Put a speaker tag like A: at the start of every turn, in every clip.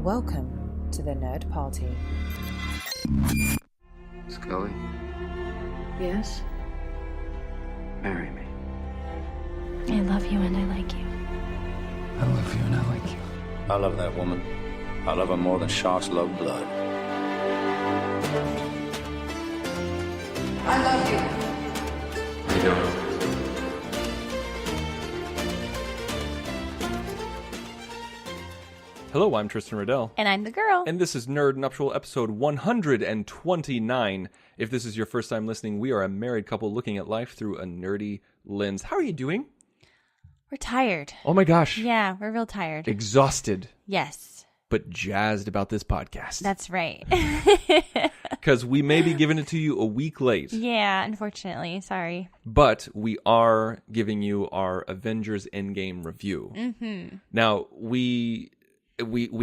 A: Welcome to the Nerd Party.
B: Scully,
C: Yes?
B: marry me.
D: I love you and I like you.
E: I love you and I like you.
F: I love that woman. I love her more than sharks love blood.
C: I love you.
B: You don't.
G: Hello, I'm Tristan Riddell.
D: And I'm the girl.
G: And this is Nerd Nuptial episode 129. If this is your first time listening, we are a married couple looking at life through a nerdy lens. How are you doing?
D: We're tired.
G: Oh my gosh.
D: Yeah, we're real tired.
G: Exhausted,
D: Yes,
G: but jazzed about this podcast.
D: that's right.
G: Because we may be giving it to you a week late,
D: Yeah, unfortunately. Sorry.
G: but we are giving you our Avengers Endgame review.
D: Mm-hmm.
G: Now, we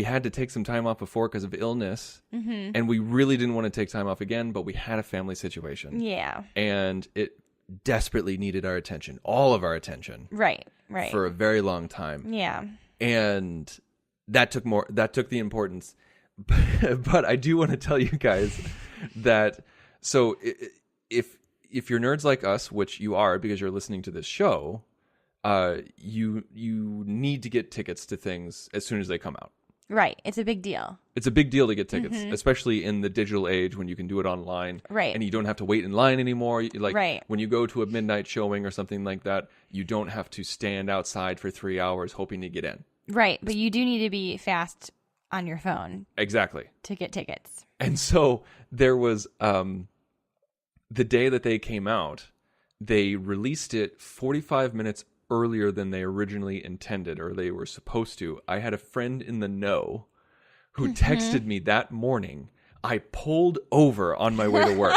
G: had to take some time off before because of illness, and we really didn't want to take time off again, but we had a family situation.
D: Yeah.
G: And it desperately needed our attention, all of our attention,
D: Right.
G: for a very long time.
D: Yeah.
G: And that took the importance. But I do want to tell you guys that, so if you're nerds like us, which you are because you're listening to this show, you need to get tickets to things as soon as they come out.
D: Right. It's a big deal.
G: It's a big deal to get tickets, especially in the digital age when you can do it online.
D: Right.
G: And you don't have to wait in line anymore. Like
D: Right.
G: when you go to a midnight showing or something like that, you don't have to stand outside for 3 hours hoping to get in.
D: Right. But you do need to be fast on your phone
G: Exactly.
D: to get tickets.
G: And so there was the day that they came out, they released it 45 minutes earlier than they originally intended, or they were supposed to. I had a friend in the know who texted me that morning. I pulled over on my way to work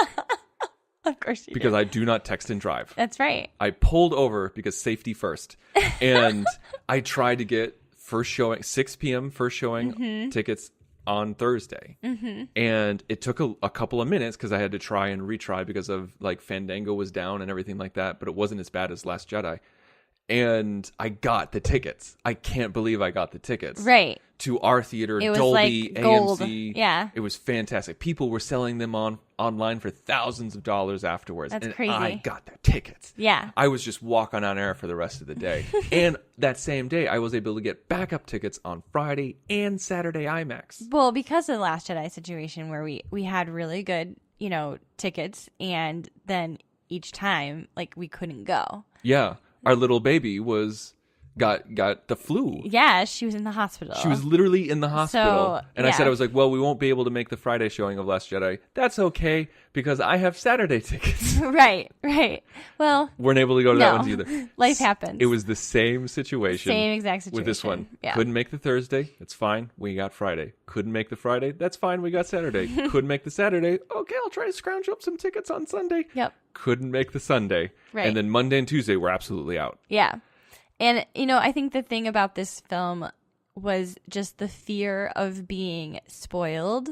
D: Of course you
G: because
D: do.
G: I do not text and drive.
D: That's right.
G: I pulled over because safety first. And I tried to get first showing, 6 p.m. first showing tickets on Thursday. And it took a couple of minutes because I had to try and retry because of like Fandango was down and everything like that, but it wasn't as bad as Last Jedi. And I got the tickets. I can't believe I got the tickets.
D: Right.
G: To our theater,
D: It was
G: Dolby,
D: like gold.
G: AMC.
D: Yeah.
G: It was fantastic. People were selling them online for thousands of dollars afterwards.
D: That's
G: and
D: crazy.
G: I got the tickets.
D: Yeah.
G: I was just walking on air for the rest of the day. And that same day, I was able to get backup tickets on Friday and Saturday IMAX.
D: Well, because of the Last Jedi situation where we had really good, tickets, and then each time, like, we couldn't go.
G: Yeah. Our little baby got the flu.
D: Yeah, she was in the hospital.
G: She was literally in the hospital. And I said,
D: yeah.
G: I was like, well, we won't be able to make the Friday showing of Last Jedi. That's okay, because I have Saturday tickets.
D: Right. Well,
G: Weren't able to go to that
D: no.
G: one either.
D: Life happens.
G: It was the same situation.
D: Same exact situation.
G: With this one.
D: Yeah.
G: Couldn't make the Thursday. That's fine. We got Friday. Couldn't make the Friday. That's fine. We got Saturday. Couldn't make the Saturday. Okay, I'll try to scrounge up some tickets on Sunday.
D: Yep.
G: Couldn't make the Sunday.
D: Right.
G: And then Monday and Tuesday were absolutely out.
D: Yeah. And, I think the thing about this film was just the fear of being spoiled.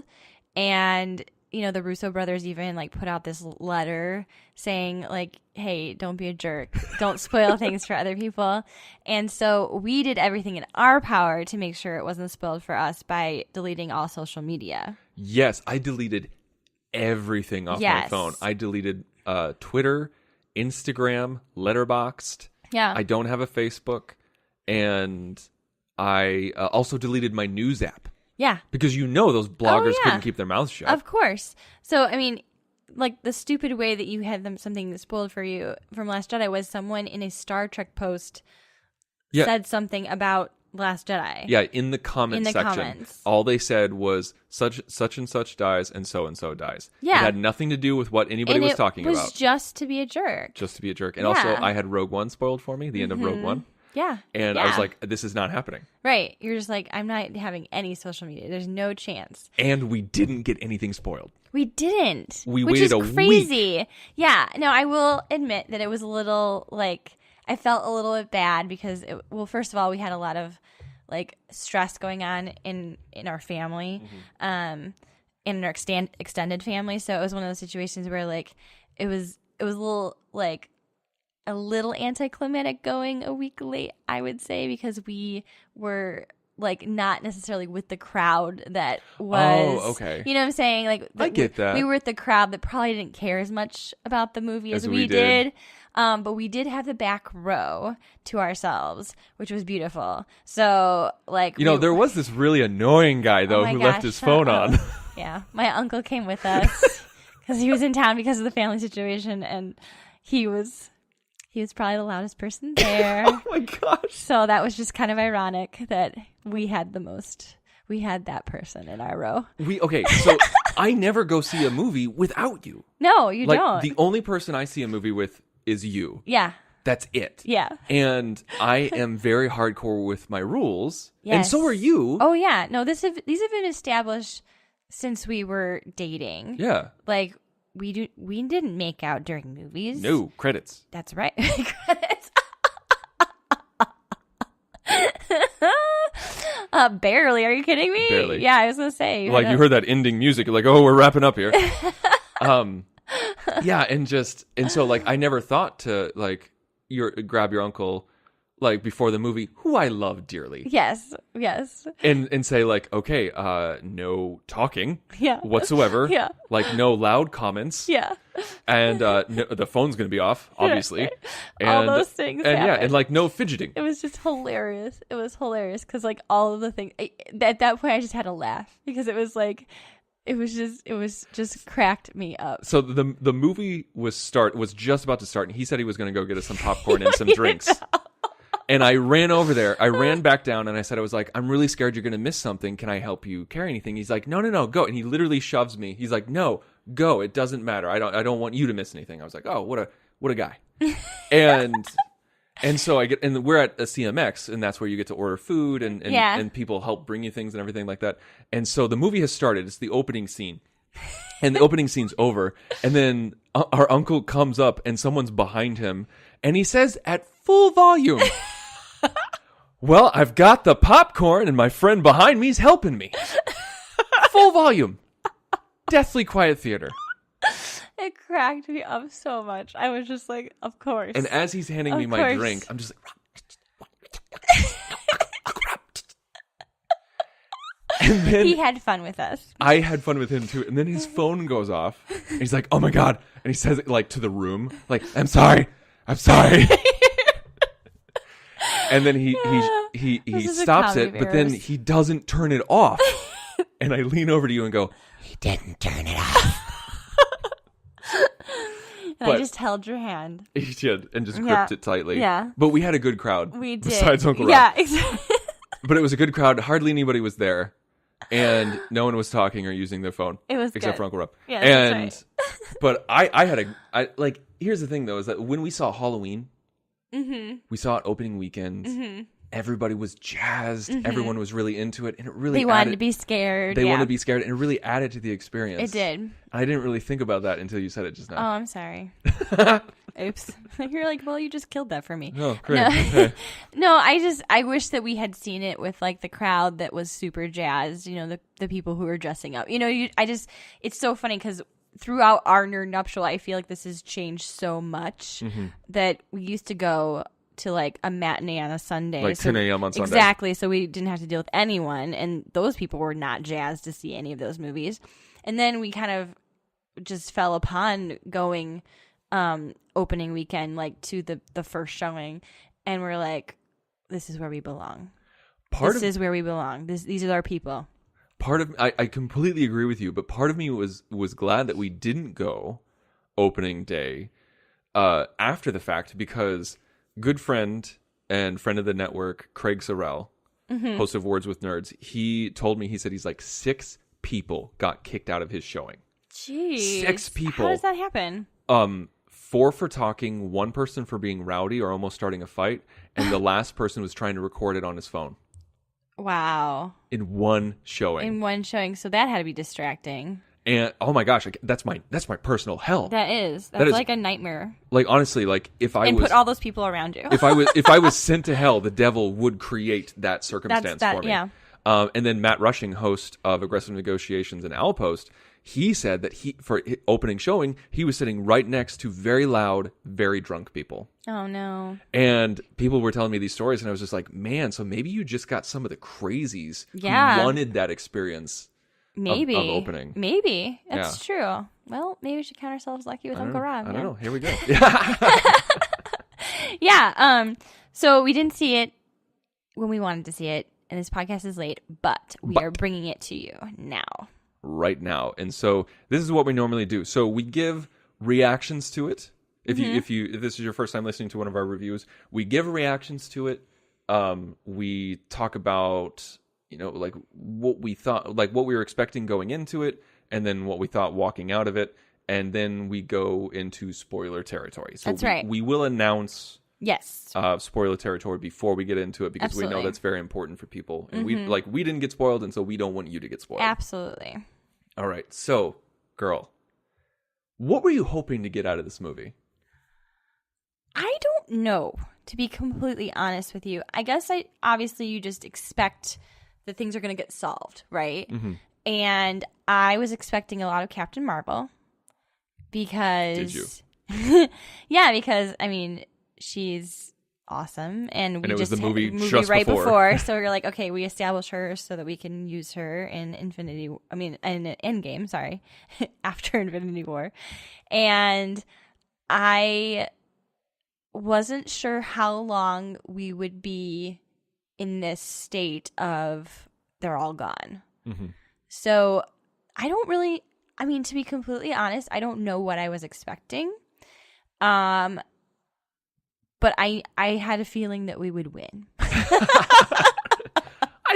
D: And, the Russo brothers even, like, put out this letter saying, like, hey, don't be a jerk. Don't spoil things for other people. And so we did everything in our power to make sure it wasn't spoiled for us by deleting all social media.
G: Yes, I deleted everything off my
D: Yes.
G: phone. I deleted Twitter, Instagram, Letterboxd.
D: Yeah.
G: I don't have a Facebook. And I also deleted my news app.
D: Yeah.
G: Because those bloggers
D: yeah.
G: couldn't keep their mouths shut.
D: Of course. So, like the stupid way that you had something spoiled for you from Last Jedi was someone in a Star Trek post
G: Yeah.
D: said something about Last Jedi.
G: Yeah, in the comment
D: In the
G: section,
D: comments.
G: all they said was such and such dies and so dies.
D: Yeah.
G: It had nothing to do with what anybody
D: And
G: was
D: it
G: talking
D: was
G: about.
D: just to be a jerk.
G: Just to be a jerk. And
D: Yeah.
G: also, I had Rogue One spoiled for me, the end of Rogue One.
D: Yeah.
G: And
D: yeah.
G: I was like, this is not happening.
D: Right. You're just like, I'm not having any social media. There's no chance.
G: And we didn't get anything spoiled.
D: We didn't.
G: We
D: which
G: waited
D: is
G: a
D: crazy. Yeah. No, I will admit that it was a little like I felt a little bit bad because first of all, we had a lot of like stress going on in our family, in our extended family. So it was one of those situations where like it was a little like a little anticlimactic going a week late, I would say, because we were like not necessarily with the crowd that was.
G: Oh, okay.
D: You know what I'm saying? Like
G: I get that.
D: We were with the crowd that probably didn't care as much about the movie as we did. But we did have the back row to ourselves, which was beautiful. So, like,
G: there was this really annoying guy though who left his phone on.
D: Yeah, my uncle came with us because he was in town because of the family situation, and he was probably the loudest person there.
G: Oh my gosh!
D: So that was just kind of ironic that we had that person in our row.
G: So I never go see a movie without you.
D: No, you don't.
G: The only person I see a movie with is you.
D: Yeah.
G: That's it.
D: Yeah.
G: And I am very hardcore with my rules.
D: Yes.
G: And so are you.
D: Oh yeah. No, these have been established since we were dating.
G: Yeah.
D: Like we didn't make out during movies.
G: No, credits.
D: That's right. Credits. Barely. Are you kidding me?
G: Barely.
D: Yeah, I was gonna say.
G: Like you heard that ending music, you're like, oh, we're wrapping up here. Yeah, and so like I never thought to like grab your uncle like before the movie, who I love dearly.
D: Yes.
G: And say like, okay, no talking whatsoever.
D: Yeah.
G: Like no loud comments.
D: Yeah.
G: And no, the phone's going to be off, obviously.
D: Right.
G: And,
D: all those things
G: and
D: happened.
G: and like no fidgeting.
D: It was just hilarious. It was hilarious because like all of the things at that point I just had to laugh because it was like it was just cracked me up.
G: So the movie was just about to start, and he said he was going to go get us some popcorn and some drinks. And I ran over there. I ran back down, and I said, I was like, I'm really scared you're going to miss something. Can I help you carry anything? He's like, no, go. And he literally shoves me. He's like, no, go. It doesn't matter. I don't want you to miss anything. I was like, oh, what a guy. And so we're at a CMX, and that's where you get to order food, and people help bring you things and everything like that. And so the movie has started. It's the opening scene. And the opening scene's over. And then our uncle comes up, and someone's behind him, and he says at full volume, well, I've got the popcorn, and my friend behind me's helping me. Full volume. Deathly quiet theater.
D: It cracked me up so much. I was just like, of course.
G: And as he's handing me my drink, I'm just like... And then
D: he had fun with us.
G: I had fun with him too. And then his phone goes off. And he's like, oh my God. And he says it like to the room. Like, I'm sorry. And then he stops it, but then he doesn't turn it off. And I lean over to you and go, he didn't turn it off.
D: And I just held your hand.
G: He did, and just gripped it tightly.
D: Yeah.
G: But we had a good crowd.
D: We did.
G: Besides Uncle Rob.
D: Yeah, exactly.
G: But it was a good crowd. Hardly anybody was there. And no one was talking or using their phone.
D: It was
G: except
D: good.
G: for Uncle Rob.
D: Yeah,
G: and
D: that's right.
G: But here's the thing though, is that when we saw Halloween, we saw it opening weekend. Everybody was jazzed. Everyone was really into it, and it really
D: wanted to be scared.
G: They wanted to be scared, and it really added to the experience.
D: It did.
G: I didn't really think about that until you said it just now.
D: Oh, I'm sorry. Oops. You're like, well, you just killed that for me.
G: Oh, great.
D: No,
G: Okay.
D: no, I wish that we had seen it with like the crowd that was super jazzed. You know, the people who were dressing up. You know, it's so funny because throughout our nerd nuptial, I feel like this has changed so much that we used to go to like a matinee on a Sunday,
G: like 10 a.m. on Sunday.
D: Exactly, so we didn't have to deal with anyone, and those people were not jazzed to see any of those movies. And then we kind of just fell upon going opening weekend like to the first showing, and we're like, this is where we belong. This is where we belong. These are our people.
G: Part of I completely agree with you, but part of me was glad that we didn't go opening day after the fact, because good friend and friend of the network, Craig Sorrell, host of Words with Nerds, he told me, he said he's like 6 people got kicked out of his showing.
D: Jeez.
G: 6 people.
D: How does that happen?
G: 4 for talking, 1 person for being rowdy or almost starting a fight, and the last person was trying to record it on his phone.
D: Wow.
G: In one showing.
D: So that had to be distracting.
G: And oh my gosh, that's my personal hell.
D: That is like a nightmare.
G: Like honestly, like if I was
D: put all those people around you.
G: if I was sent to hell, the devil would create that circumstance for me.
D: Yeah.
G: And then Matt Rushing, host of Aggressive Negotiations and Owlpost, he said that for opening showing, he was sitting right next to very loud, very drunk people.
D: Oh, no.
G: And people were telling me these stories, and I was just like, man, so maybe you just got some of the crazies who wanted that experience of opening.
D: Maybe. That's true. Well, maybe we should count ourselves lucky with Uncle Rob.
G: I don't know. Here we go.
D: Yeah. So we didn't see it when we wanted to see it, and this podcast is late, but we are bringing it to you now.
G: Right now. And so this is what we normally do. So we give reactions to it. If this is your first time listening to one of our reviews, we give reactions to it. We talk about, like what we thought, like what we were expecting going into it, and then what we thought walking out of it, and then we go into spoiler territory. So
D: that's right.
G: We will announce spoiler territory before we get into it, because we know that's very important for people. And we didn't get spoiled, and so we don't want you to get spoiled.
D: Absolutely.
G: All right. So, girl, what were you hoping to get out of this movie?
D: I don't know, to be completely honest with you. I guess obviously you just expect that things are going to get solved, right? Mm-hmm. And I was expecting a lot of Captain Marvel because...
G: Did you?
D: Yeah, because, I mean, she's awesome. And
G: it was the movie
D: just right before. So we were like, okay, we establish her so that we can use her in Endgame, sorry, after Infinity War. And I wasn't sure how long we would be in this state of they're all gone. Mm-hmm. So to be completely honest, I don't know what I was expecting. But I had a feeling that we would win.
G: I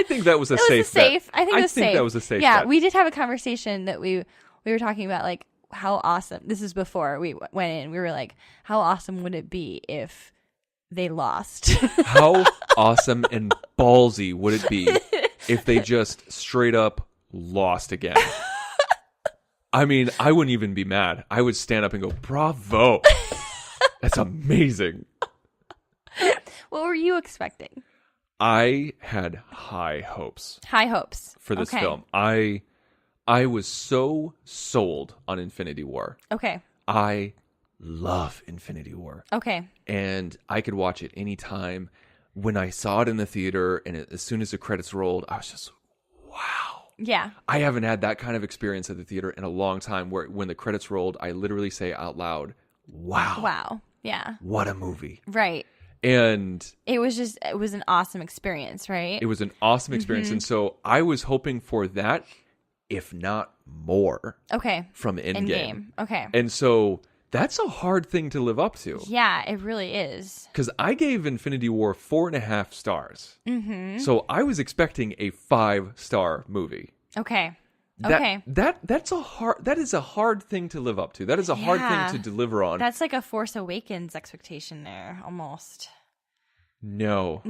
G: think that was a safe bet.
D: I think it was safe.
G: That was a safe bet.
D: Yeah, we did have a conversation that we were talking about, like, how awesome. This is before we went in. We were like, how awesome would it be if they lost?
G: How awesome and ballsy would it be if they just straight up lost again? I mean, I wouldn't even be mad. I would stand up and go, bravo. That's amazing.
D: What were you expecting?
G: I had high hopes.
D: High hopes.
G: For this film. I was so sold on Infinity War.
D: Okay.
G: I love Infinity War.
D: Okay.
G: And I could watch it anytime. When I saw it in the theater, and as soon as the credits rolled, I was just, wow.
D: Yeah.
G: I haven't had that kind of experience at the theater in a long time, where when the credits rolled, I literally say out loud, wow.
D: Wow. Yeah.
G: What a movie.
D: Right.
G: And
D: it was an awesome experience, right?
G: It was an awesome experience. Mm-hmm. And so I was hoping for that, if not more.
D: Okay.
G: From Endgame.
D: Okay.
G: And so that's a hard thing to live up to.
D: Yeah, it really is.
G: Because I gave Infinity War 4.5 stars.
D: Mm-hmm.
G: So I was expecting a 5-star movie.
D: Okay.
G: That is a hard thing to live up to. That is a hard thing to deliver on.
D: That's like a Force Awakens expectation there, almost.
G: No,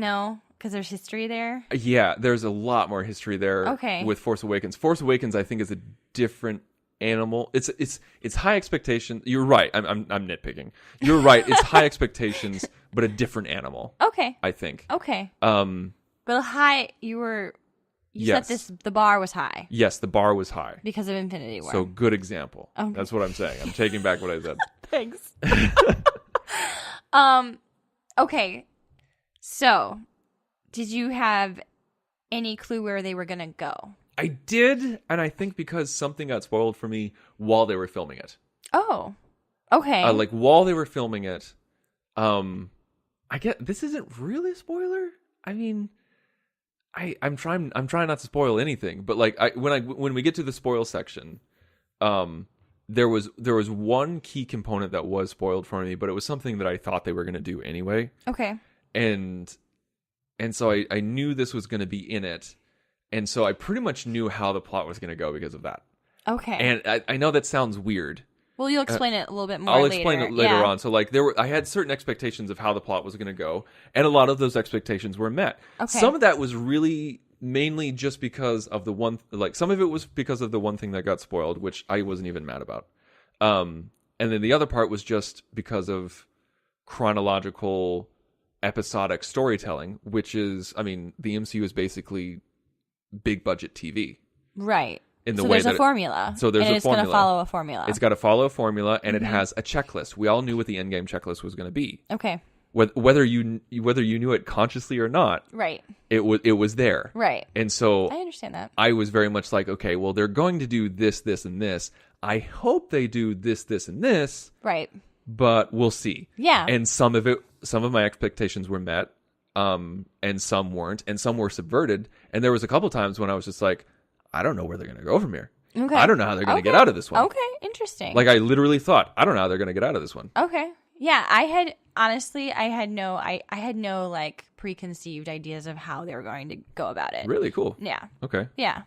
D: because there's history there.
G: Yeah, there's a lot more history there.
D: Okay.
G: With Force Awakens. Force Awakens, I think, is a different animal. It's high expectation. You're right. I'm nitpicking. You're right. It's high expectations, but a different animal.
D: Okay.
G: I think.
D: Okay. But high. You
G: yes.
D: said the bar was high.
G: Yes, the bar was high.
D: Because of Infinity War.
G: So, good example.
D: Okay.
G: That's what I'm saying. I'm taking back what I said.
D: Thanks. Okay. So, did you have any clue where they were going to go?
G: I did, and I think because something got spoiled for me while they were filming it.
D: Oh. Okay.
G: Like, while they were filming it, I get this isn't really a spoiler. I mean, I'm trying not to spoil anything, but like when we get to the spoil section, there was one key component that was spoiled for me, but it was something that I thought they were going to do anyway.
D: Okay.
G: And so I knew this was going to be in it, and so I pretty much knew how the plot was going to go because of that.
D: Okay.
G: And I know that sounds weird.
D: Well, you'll explain it a little bit more
G: I'll
D: later.
G: explain it later on. So like I had certain expectations of how the plot was going to go, and a lot of those expectations were met.
D: Okay.
G: Some of that was really mainly just because of some of it was because of the one thing that got spoiled, which I wasn't even mad about. And then the other part was just because of chronological episodic storytelling, which is, I mean, the MCU is basically big budget TV.
D: Right.
G: in the
D: So
G: way
D: there's
G: that
D: a formula.
G: so there's
D: and
G: a
D: it's
G: formula.
D: going to follow a formula.
G: It's got to follow a formula, and it has a checklist. We all knew what the Endgame checklist was going to be.
D: Okay.
G: Whether you knew it consciously or not,
D: Right.
G: it was there.
D: Right.
G: And so
D: I understand that.
G: I was very much like, okay, well, they're going to do this, this, and this. I hope they do this, this, and this.
D: Right.
G: But we'll see.
D: Yeah.
G: And some of my expectations were met, and some weren't, and some were subverted. And there was a couple times when I was just like, I don't know where they're going to go from here.
D: Okay.
G: I don't know how they're going to get out of this one.
D: Okay. Interesting.
G: Like, I literally thought, I don't know how they're going to get out of this one.
D: Okay. Yeah. I had no like preconceived ideas of how they were going to go about it.
G: Really cool.
D: Yeah.
G: Okay.
D: Yeah.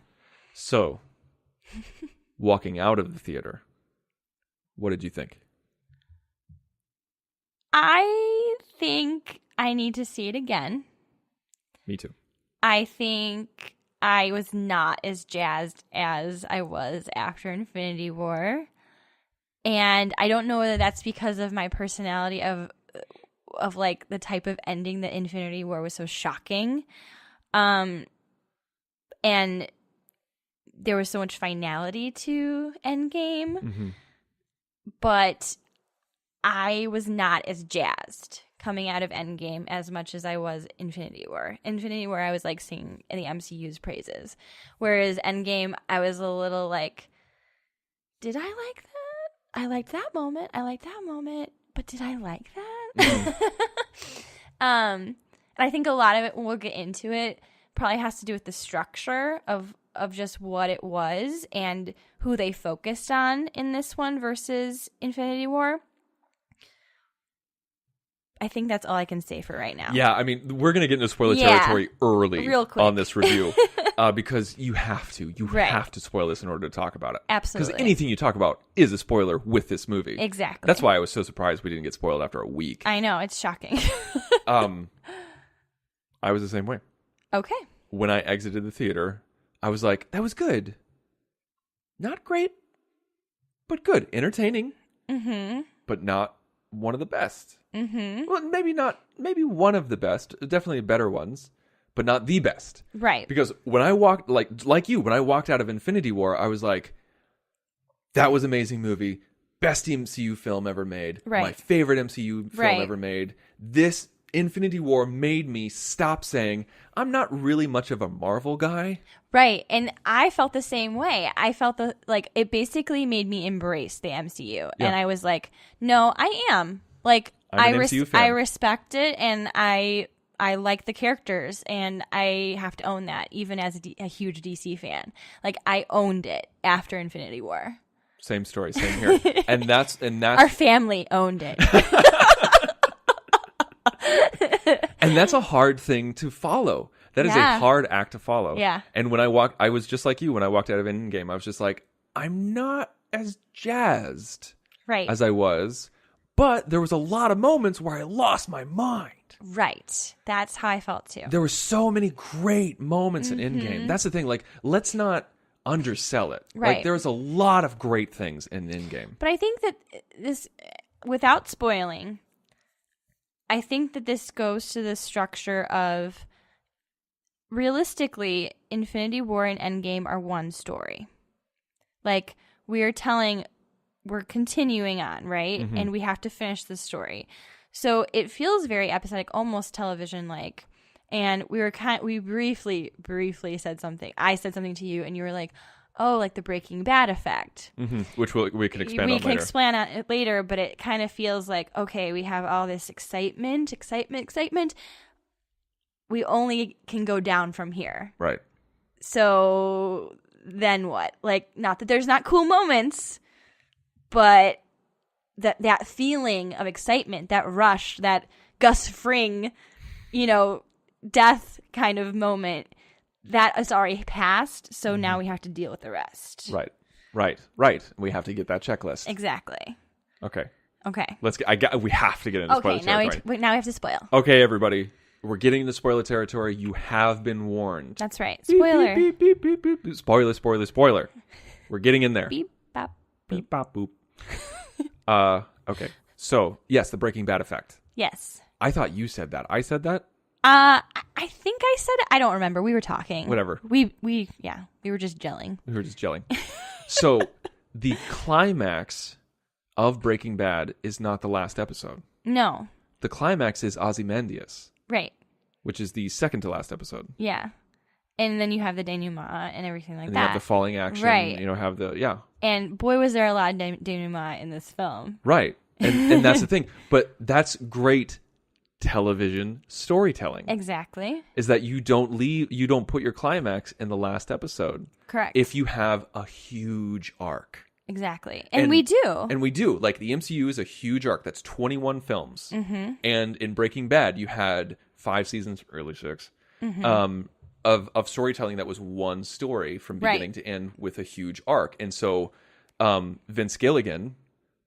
G: So, walking out of the theater, what did you think?
D: I think I need to see it again.
G: Me too.
D: I think I was not as jazzed as I was after Infinity War. And I don't know whether that's because of my personality of like the type of ending that Infinity War was so shocking. And there was so much finality to Endgame.
G: Mm-hmm.
D: But I was not as jazzed coming out of Endgame as much as I was Infinity War. Infinity War, I was like singing the MCU's praises. Whereas Endgame, I was a little like, did I like that? I liked that moment. I liked that moment. But did I like that?
G: Mm-hmm.
D: And I think a lot of it, when we'll get into it, probably has to do with the structure of just what it was and who they focused on in this one versus Infinity War. I think that's all I can say for right now.
G: Yeah, I mean, we're going to get into spoiler
D: Yeah.
G: territory early
D: Real quick.
G: on this review because you have to. You
D: Right.
G: have to spoil this in order to talk about it.
D: Absolutely.
G: Because anything you talk about is a spoiler with this movie.
D: Exactly.
G: That's why I was so surprised we didn't get spoiled after a week.
D: I know, it's shocking.
G: I was the same way.
D: Okay.
G: When I exited the theater, I was like, that was good. Not great, but good. Entertaining, but not one of the best. Well, maybe one of the best, definitely better ones, but not the best.
D: Right.
G: Because when I walked, like you, when I walked out of Infinity War, I was like, that was an amazing movie. Best MCU film ever made.
D: Right.
G: My favorite MCU film
D: Right.
G: ever made. This Infinity War made me stop saying, I'm not really much of a Marvel guy.
D: Right. And I felt the same way. I felt like it basically made me embrace the MCU.
G: Yeah.
D: And I was like, no, I am. Like,
G: I'm an MCU fan.
D: I respect it, and I like the characters, and I have to own that, even as a huge DC fan. Like, I owned it after Infinity War.
G: Same story, same here. and that's
D: Our family owned it.
G: and that's a hard thing to follow. That is
D: Yeah.
G: a hard act to follow.
D: Yeah.
G: And when I was just like you when I walked out of Endgame. I was just like, I'm not as jazzed
D: Right.
G: as I was, but there was a lot of moments where I lost my mind.
D: Right. That's how I felt too.
G: There were so many great moments in Endgame. That's the thing. Like, let's not undersell it.
D: Right.
G: Like, there was a lot of great things in Endgame.
D: But I think that this, without spoiling, I think that this goes to the structure of, realistically, Infinity War and Endgame are one story. Like, we're continuing on, right? And we have to finish the story. So it feels very episodic, almost television-like. And we briefly said something. I said something to you, and you were like, oh, like the Breaking Bad effect.
G: Which we can expand on later.
D: We can expand on it later, but it kind of feels like, okay, we have all this excitement. We only can go down from here.
G: Right.
D: So then what? Like, not that there's not cool moments, but that feeling of excitement, that rush, that Gus Fring, death kind of moment, that is already passed. So now we have to deal with the rest.
G: Right. We have to get that checklist.
D: Exactly.
G: Okay.
D: Okay.
G: We have to get into spoiler
D: Okay. Now
G: territory.
D: now we have to spoil.
G: Okay, everybody. We're getting into spoiler territory. You have been warned.
D: That's right.
G: Beep,
D: Spoiler.
G: beep, beep, beep, beep, beep. Spoiler. We're getting in there.
D: Beep, bop.
G: Beep, bop, boop. Okay. So, yes, the Breaking Bad effect.
D: Yes.
G: I thought you said that. I said that?
D: I think I said it. I don't remember. We were talking.
G: Whatever.
D: We were just gelling.
G: We were just gelling. So the climax of Breaking Bad is not the last episode.
D: No.
G: The climax is Ozymandias,
D: Right.
G: which is the second to last episode.
D: Yeah. And then you have the denouement and everything like
G: And
D: that.
G: you have the falling action.
D: Right.
G: Have the, yeah.
D: And boy, was there a lot of denouement in this film.
G: Right. And that's the thing. But that's great television storytelling.
D: Exactly.
G: Is that you don't put your climax in the last episode.
D: Correct.
G: If you have a huge arc.
D: Exactly. And we do.
G: And we do. Like, the MCU is a huge arc. That's 21 films. Mm-hmm. And in Breaking Bad, you had 5 seasons, early 6, of storytelling that was one story from beginning to end with a huge arc. And so Vince Gilligan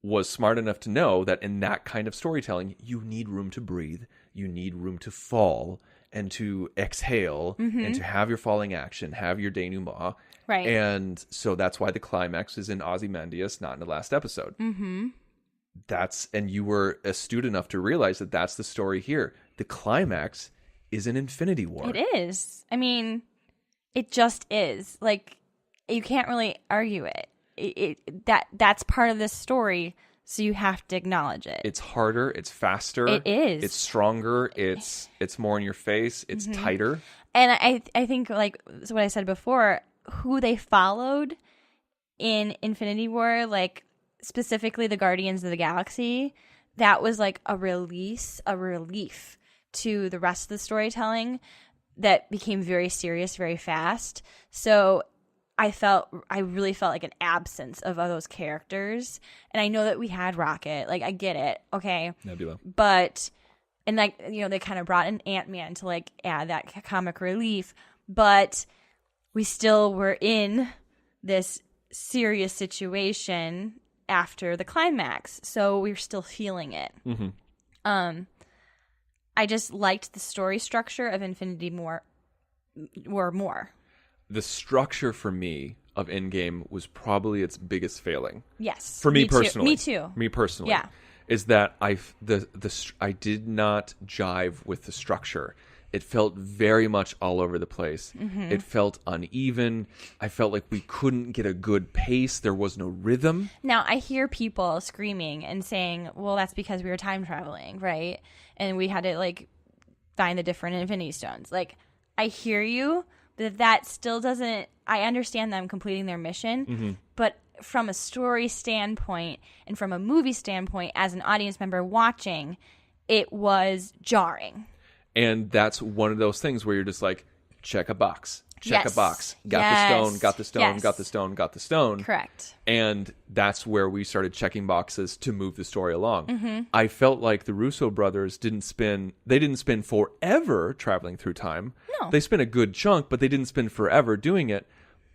G: was smart enough to know that in that kind of storytelling, you need room to breathe. You need room to fall and to exhale and to have your falling action, have your denouement.
D: Right.
G: And so that's why the climax is in Ozymandias, not in the last episode. Mm-hmm. And you were astute enough to realize that that's the story here. The climax is an Infinity War.
D: It is. I mean, it just is. Like, you can't really argue it. That's part of this story, so you have to acknowledge it.
G: It's harder. It's faster.
D: It is.
G: It's stronger. It's more in your face. It's tighter.
D: And I think, like what I said before, who they followed in Infinity War, like specifically the Guardians of the Galaxy, that was like a relief to the rest of the storytelling that became very serious very fast. So I really felt like an absence of those characters. And I know that we had Rocket. Like, I get it. Okay.
G: Nebula.
D: But, and like, they kind of brought in Ant-Man to like add that comic relief. But we still were in this serious situation after the climax. So we were still feeling it. Mm-hmm. I just liked the story structure of Infinity War more.
G: The structure for me of Endgame was probably its biggest failing.
D: Yes.
G: For me personally.
D: Me too.
G: Me personally.
D: Yeah.
G: Is that I did not jive with the structure. It felt very much all over the place. Mm-hmm. It felt uneven. I felt like we couldn't get a good pace. There was no rhythm.
D: Now, I hear people screaming and saying, well, that's because we were time traveling, right? And we had to, like, find the different Infinity Stones. Like, I hear you, but that still doesn't... I understand them completing their mission, but from a story standpoint and from a movie standpoint, as an audience member watching, it was jarring.
G: And that's one of those things where you're just like, check a box. Check
D: Yes.
G: a box. Got
D: Yes.
G: the stone, got the stone,
D: Yes.
G: got the stone, got the stone.
D: Correct.
G: And that's where we started checking boxes to move the story along. I felt like the Russo brothers didn't spend forever traveling through time.
D: No.
G: They spent a good chunk, but they didn't spend forever doing it.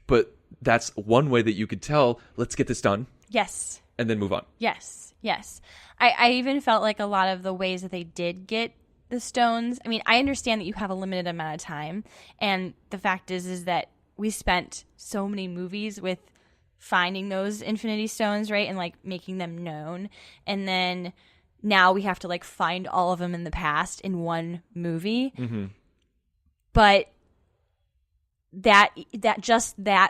G: But that's one way that you could tell, let's get this done.
D: Yes.
G: And then move on.
D: Yes. Yes. I even felt like a lot of the ways that they did get the stones. I mean, I understand that you have a limited amount of time, and the fact is that we spent so many movies with finding those Infinity Stones, right, and like making them known, and then now we have to like find all of them in the past in one movie. But that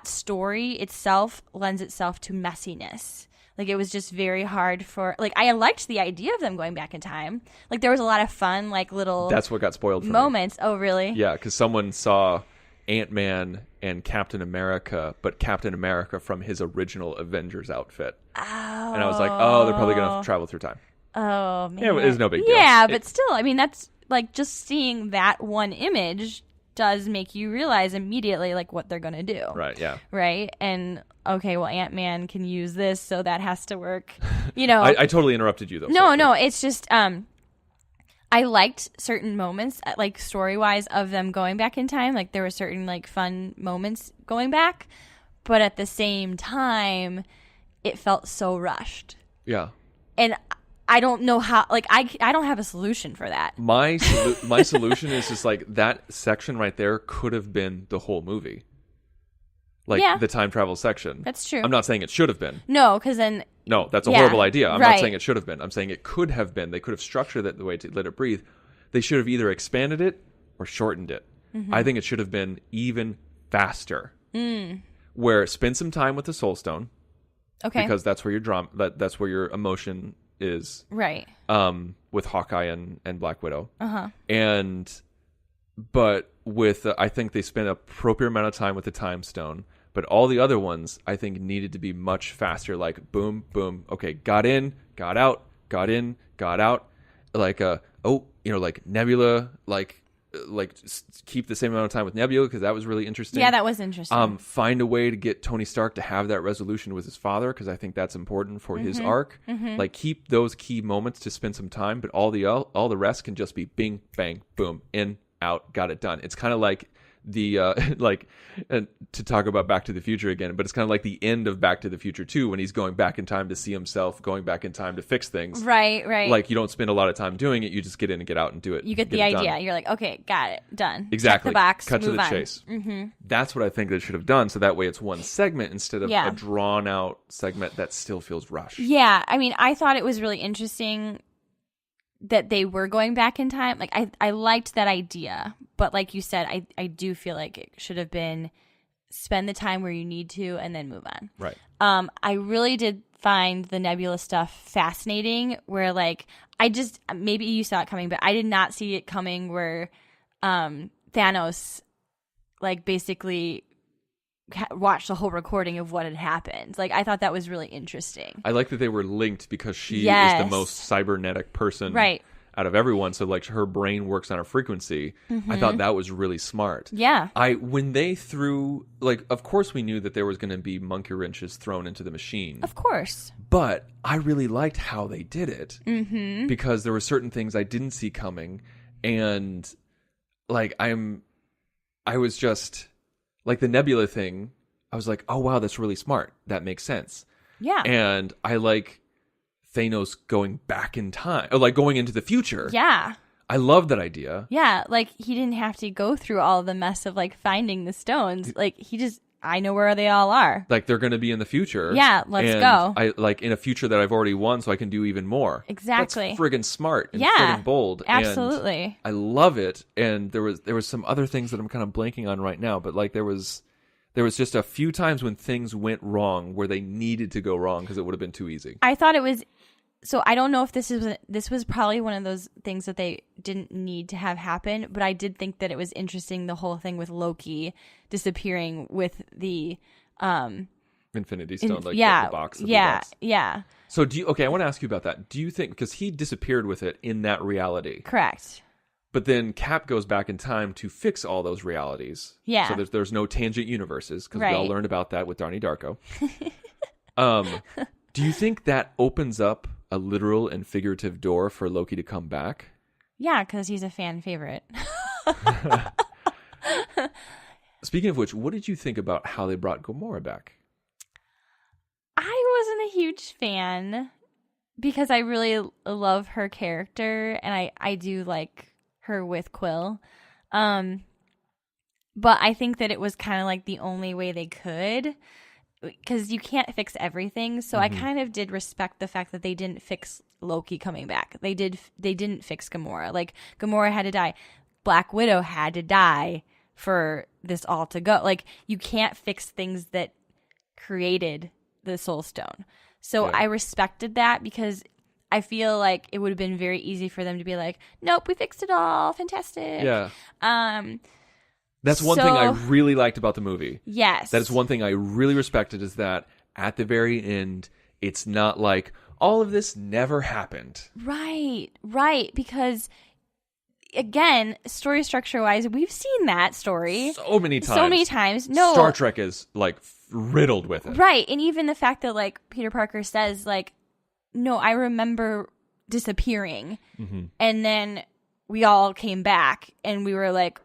D: story itself lends itself to messiness. Like, it was just very hard for... Like, I liked the idea of them going back in time. Like, there was a lot of fun, like, little...
G: That's what got spoiled for
D: moments. Me. Oh, really?
G: Yeah, because someone saw Ant-Man and Captain America, but Captain America from his original Avengers outfit. Oh. And I was like, oh, they're probably going to travel through time.
D: Oh, man.
G: Yeah, it was no big deal.
D: Yeah, but still, I mean, that's... Like, just seeing that one image does make you realize immediately, like, what they're going to do.
G: Right, yeah.
D: Right? And... okay, well, Ant-Man can use this, so that has to work. You know,
G: I totally interrupted you, though.
D: No, it's just I liked certain moments, like story-wise, of them going back in time. Like, there were certain, like, fun moments going back, but at the same time, it felt so rushed.
G: Yeah.
D: And I don't know how, like, I don't have a solution for that.
G: My solution is just, like, that section right there could have been the whole movie. Like, the time travel section.
D: That's true.
G: I'm not saying it should have been.
D: No, because then...
G: No, that's a horrible idea. I'm
D: right.
G: not saying it should have been. I'm saying it could have been. They could have structured it the way to let it breathe. They should have either expanded it or shortened it. I think it should have been even faster. Where spend some time with the Soul Stone.
D: Okay.
G: Because that's where your drama, that's where your emotion is.
D: Right.
G: With Hawkeye and Black Widow.
D: Uh-huh.
G: But with, I think they spent an appropriate amount of time with the Time Stone. But all the other ones, I think, needed to be much faster. Like, boom, boom. Okay, got in, got out, got in, got out. Like, like Nebula, like keep the same amount of time with Nebula because that was really interesting.
D: Yeah, that was interesting.
G: Find a way to get Tony Stark to have that resolution with his father because I think that's important for his arc. Like, keep those key moments to spend some time, but all the rest can just be bing, bang, boom, in, out, got it done. It's kind of like the and to talk about Back to the Future again, but it's kind of like the end of Back to the Future 2 when he's going back in time to see himself, going back in time to fix things.
D: Right.
G: Like, you don't spend a lot of time doing it, you just get in and get out and do it.
D: You get the idea. You're like, okay, got it, done.
G: Exactly.
D: Check the box,
G: cut to
D: move
G: the
D: on.
G: chase. That's what I think they should have done, so that way it's one segment instead of a drawn out segment that still feels rushed.
D: Yeah, I mean, I thought it was really interesting that they were going back in time. Like, I liked that idea, but like you said, I do feel like it should have been spend the time where you need to and then move on.
G: Right.
D: I really did find the Nebula stuff fascinating, where like maybe you saw it coming, but I did not see it coming, where Thanos like basically watched the whole recording of what had happened. Like, I thought that was really interesting.
G: I like that they were linked because she is the most cybernetic person out of everyone. So like her brain works on a frequency. I thought that was really smart.
D: Yeah.
G: When they threw, like, of course we knew that there was going to be monkey wrenches thrown into the machine.
D: Of course.
G: But I really liked how they did it because there were certain things I didn't see coming. And like, I was just like the Nebula thing. I was like, oh wow, that's really smart. That makes sense.
D: Yeah.
G: And I like Thanos going back in time, or like going into the future.
D: Yeah.
G: I love that idea.
D: Yeah, like he didn't have to go through all the mess of like finding the stones. Like I know where they all are.
G: Like they're going to be in the future.
D: Yeah, let's
G: and
D: go.
G: I like in a future that I've already won, so I can do even more.
D: Exactly.
G: That's friggin' smart and
D: yeah,
G: friggin' bold.
D: Absolutely.
G: And I love it. And there was some other things that I'm kind of blanking on right now, but like there was just a few times when things went wrong where they needed to go wrong because it would have been too easy.
D: I thought it was. So I don't know if this was probably one of those things that they didn't need to have happen, but I did think that it was interesting, the whole thing with Loki disappearing with the
G: Infinity Stone, the box. The box.
D: Yeah.
G: So I want to ask you about that. Do you think, because he disappeared with it in that reality?
D: Correct.
G: But then Cap goes back in time to fix all those realities.
D: Yeah.
G: So there's no tangent universes, because we all learned about that with Donnie Darko. Do you think that opens up a literal and figurative door for Loki to come back?
D: Yeah, because he's a fan favorite.
G: Speaking of which, what did you think about how they brought Gamora back?
D: I wasn't a huge fan because I really love her character, and I do like her with Quill. But I think that it was kind of like the only way they could, because you can't fix everything. So I kind of did respect the fact that they didn't fix Loki coming back. They didn't fix Gamora. Like, Gamora had to die. Black Widow had to die for this all to go. Like, you can't fix things that created the Soul Stone. So I respected that, because I feel like it would have been very easy for them to be like, nope, we fixed it all. Fantastic.
G: Yeah. That's one thing I really liked about the movie.
D: Yes.
G: That is one thing I really respected, is that at the very end, it's not like all of this never happened. Right.
D: Because, again, story structure wise, we've seen that story
G: so many times.
D: No.
G: Star Trek is like riddled with it.
D: Right. And even the fact that like Peter Parker says like, no, I remember disappearing. And then we all came back and we were like,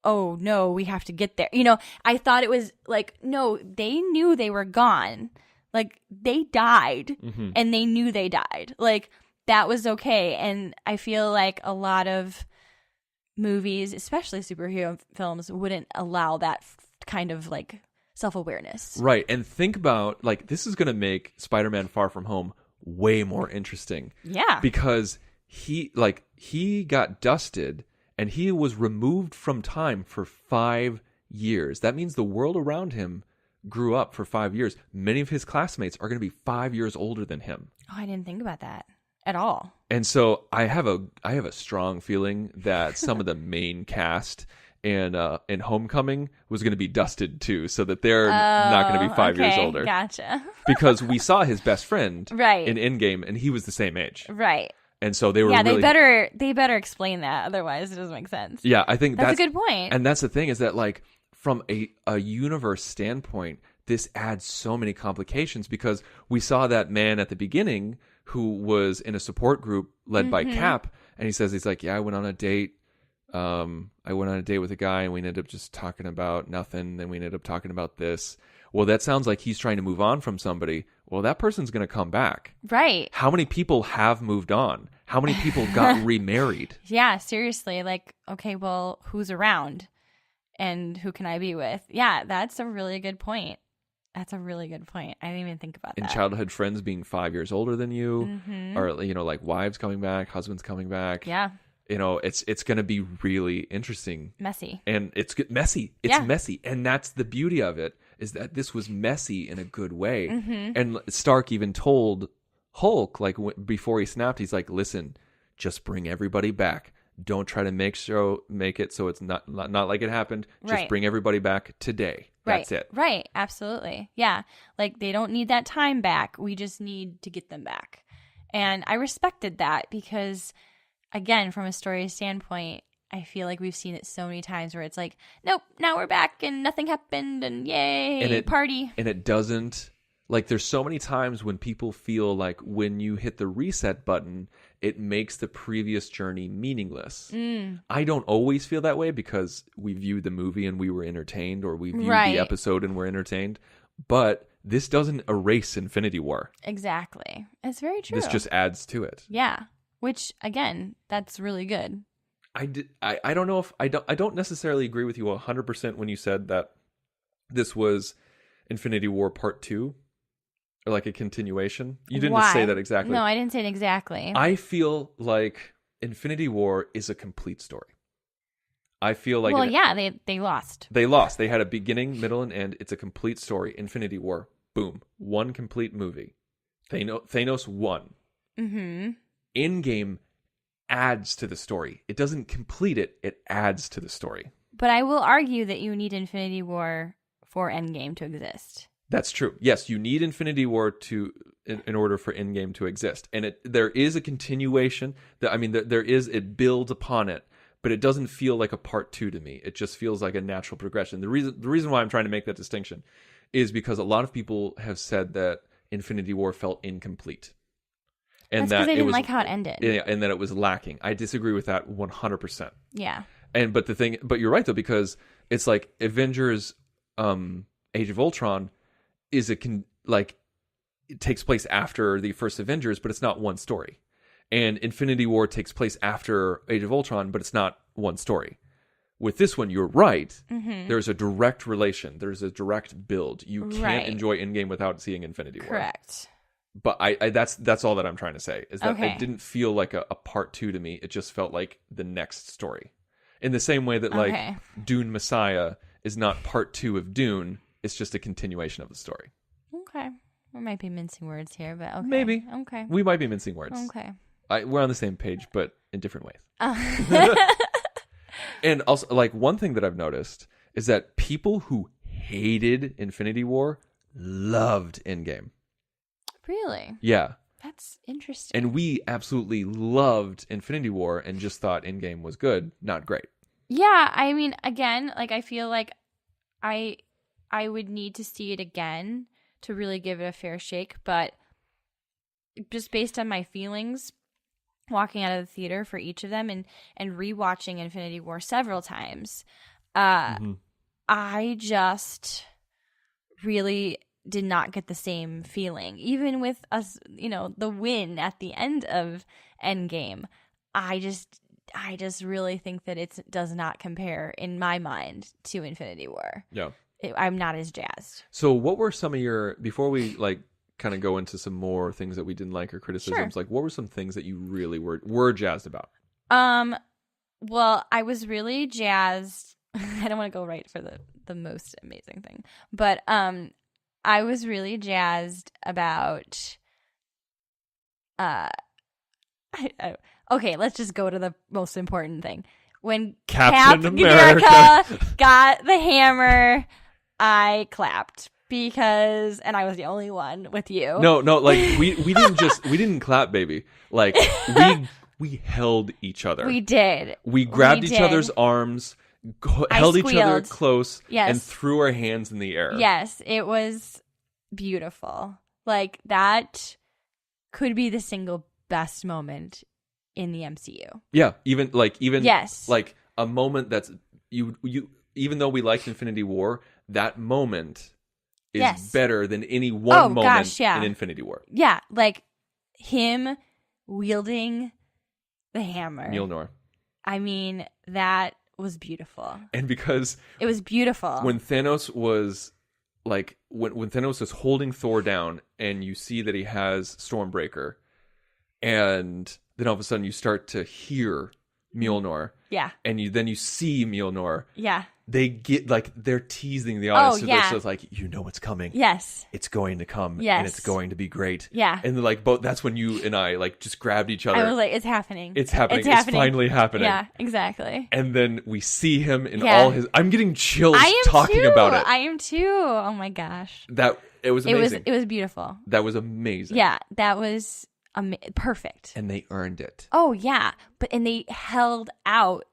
D: oh no, we have to get there. You know, I thought it was like, no, they knew they were gone. Like, they died and they knew they died. Like, that was okay. And I feel like a lot of movies, especially superhero films, wouldn't allow that kind of like self-awareness.
G: Right. And think about, like, this is going to make Spider-Man Far From Home way more interesting.
D: Yeah.
G: Because he got dusted, and he was removed from time for 5 years. That means the world around him grew up for 5 years. Many of his classmates are going to be 5 years older than him.
D: Oh, I didn't think about that at all.
G: And so I have a strong feeling that some of the main cast and in Homecoming was going to be dusted too, so that they're not going to be 5 years older.
D: Gotcha.
G: Because we saw his best friend
D: right.
G: in Endgame, and he was the same age.
D: Right.
G: And so they were
D: really... they better explain that, otherwise it doesn't make sense.
G: Yeah, I think that's
D: a good point.
G: And that's the thing, is that like from a universe standpoint, this adds so many complications, because we saw that man at the beginning who was in a support group led by Cap, and he's like, yeah, I went on a date. I went on a date with a guy, and we ended up just talking about nothing. Then we ended up talking about this. Well, that sounds like he's trying to move on from somebody. Well, that person's going to come back.
D: Right.
G: How many people have moved on? How many people got remarried?
D: Yeah, seriously. Like, okay, well, who's around? And who can I be with? Yeah, that's a really good point. I didn't even think about that.
G: And childhood friends being 5 years older than you, or like wives coming back, husbands coming back.
D: Yeah.
G: It's going to be really interesting.
D: Messy.
G: And it's messy. It's messy. And that's the beauty of it, is that this was messy in a good way. And Stark even told Hulk, like before he snapped, he's like, listen, just bring everybody back. Don't try to make it so it's not like it happened. Just bring everybody back today. That's it.
D: Right. Absolutely. Yeah. Like, they don't need that time back. We just need to get them back. And I respected that, because, again, from a story standpoint, I feel like we've seen it so many times where it's like, nope, now we're back and nothing happened and yay, party.
G: And it doesn't, like, there's so many times when people feel like when you hit the reset button, it makes the previous journey meaningless. I don't always feel that way, because we viewed the movie and we were entertained, or we viewed the episode and we're entertained. But this doesn't erase Infinity War.
D: Exactly. It's very true.
G: This just adds to it.
D: Yeah. Which, again, that's really good.
G: I don't know if I don't necessarily agree with you 100% when you said that this was Infinity War Part 2, or like a continuation. You didn't say that exactly.
D: No, I didn't say it exactly.
G: I feel like Infinity War is a complete story. I feel like
D: they lost.
G: They lost. They had a beginning, middle, and end. It's a complete story. Infinity War, boom, one complete movie. Thanos won. Endgame adds to the story. It doesn't complete it. It adds to the story.
D: But I will argue that you need Infinity War for Endgame to exist.
G: That's true. Yes, you need Infinity War in order for Endgame to exist, and there is a continuation. It builds upon it, but it doesn't feel like a part 2 to me. It just feels like a natural progression. The reason why I'm trying to make that distinction is because a lot of people have said that Infinity War felt incomplete, and
D: that's because they didn't like how it ended,
G: and that it was lacking. I disagree with that 100%.
D: Yeah.
G: But you're right though, because it's like Avengers, Age of Ultron it takes place after the first Avengers, but it's not one story. And Infinity War takes place after Age of Ultron, but it's not one story. With this one, you're right. There's a direct relation. There's a direct build. You can't enjoy Endgame without seeing Infinity War.
D: Correct.
G: But that's all that I'm trying to say, is that it didn't feel like a part 2 to me. It just felt like the next story. In the same way that Dune Messiah is not part 2 of Dune. It's just a continuation of the story.
D: Okay. We might be mincing words here, but okay.
G: Maybe.
D: Okay.
G: We might be mincing words.
D: Okay.
G: We're on the same page, but in different ways. And also, like, one thing that I've noticed is that people who hated Infinity War loved Endgame.
D: Really?
G: Yeah.
D: That's interesting.
G: And we absolutely loved Infinity War and just thought Endgame was good, not great.
D: Yeah. I mean, again, like, I feel like I would need to see it again to really give it a fair shake, but just based on my feelings walking out of the theater for each of them and rewatching Infinity War several times, I just really did not get the same feeling. Even with us, the win at the end of Endgame, I just really think that it does not compare in my mind to Infinity War.
G: Yeah.
D: I'm not as jazzed.
G: So what were some of before we kind of go into some more things that we didn't like or criticisms, what were some things that you really were jazzed about?
D: Well, I was really jazzed. I don't want to go right for the most amazing thing, but I was really jazzed about. Okay, let's just go to the most important thing. When
G: Captain
D: America got the hammer, I clapped because, and I was the only one with you.
G: No, like we didn't clap, baby. Like we held each other.
D: We did.
G: We grabbed each other's arms, held each other close,
D: yes,
G: and threw our hands in the air.
D: Yes, it was beautiful. Like that could be the single best moment in the MCU.
G: Yeah, even
D: yes,
G: like a moment that's you even though we liked Infinity War, that moment is better than any one moment in Infinity War.
D: Yeah, like him wielding the hammer.
G: Mjolnir.
D: I mean, that was beautiful.
G: And because
D: it was beautiful.
G: When Thanos was like when Thanos is holding Thor down and you see that he has Stormbreaker, and then all of a sudden you start to hear Mjolnir.
D: Yeah.
G: And then you see Mjolnir.
D: Yeah.
G: They get like they're teasing the audience.
D: Oh, yeah.
G: So it's like, you know what's coming.
D: Yes.
G: It's going to come.
D: Yes.
G: And it's going to be great.
D: Yeah.
G: And like both that's when you and I like just grabbed each other.
D: I was like, it's happening.
G: It's happening. It's finally happening.
D: Yeah, exactly.
G: And then we see him in all his I'm getting chills talking about it.
D: I am too. Oh my gosh.
G: That it was amazing.
D: It was beautiful.
G: That was amazing.
D: Yeah, that was perfect.
G: And they earned it.
D: Oh yeah, and they held out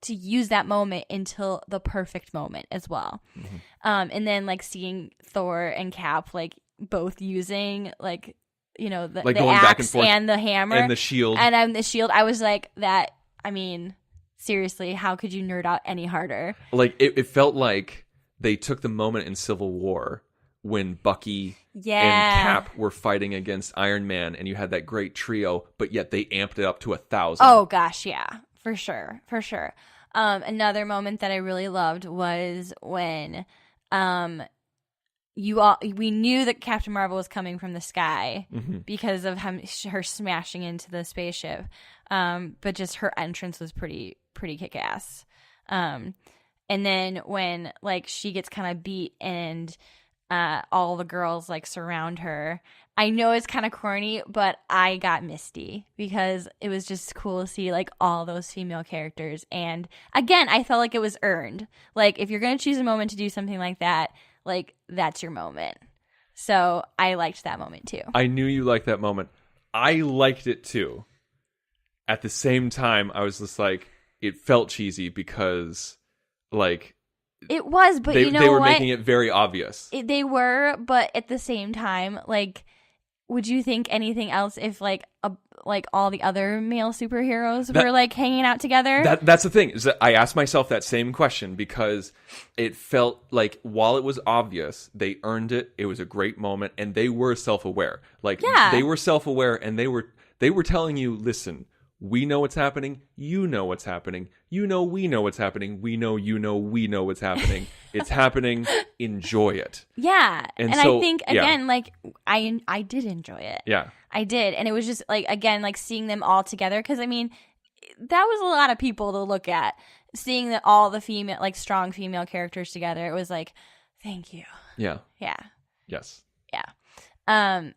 D: to use that moment until the perfect moment as well. Mm-hmm. And then like seeing Thor and Cap like both using like the
G: like
D: the axe and the hammer
G: and the shield
D: I was like that. I mean, seriously, how could you nerd out any harder?
G: Like it felt like they took the moment in Civil War when Bucky and Cap were fighting against Iron Man, and you had that great trio, but yet they amped it up to 1,000.
D: Oh gosh, yeah, for sure. Another moment that I really loved was when we knew that Captain Marvel was coming from the sky because of her smashing into the spaceship, but just her entrance was pretty kick-ass. And then when like she gets kind of beat and all the girls like surround her. I know it's kind of corny, but I got misty because it was just cool to see like all those female characters. And again, I felt like it was earned. Like if you're going to choose a moment to do something like that, like that's your moment. So I liked that moment too.
G: I knew you liked that moment. I liked it too. At the same time, I was just like, it felt cheesy because like
D: it was, but
G: they were
D: what?
G: making it very obvious.
D: They were, but at the same time, like, would you think anything else if like all the other male superheroes were like hanging out together?
G: That's the thing, is that I asked myself that same question because it felt like while it was obvious, they earned it. It was a great moment, and they were self-aware. Like they were self-aware, and they were telling you, listen, we know what's happening. You know what's happening. You know we know what's happening. We know you know we know what's happening. It's happening. Enjoy it.
D: Yeah. And so, I think, again,
G: yeah.
D: like, I did enjoy it.
G: Yeah.
D: I did. And it was just, like, again, like, seeing them all together. Because, I mean, that was a lot of people to look at. Seeing that all the female, like, strong female characters together. It was like, thank you.
G: Yeah.
D: Yeah.
G: Yes.
D: Yeah.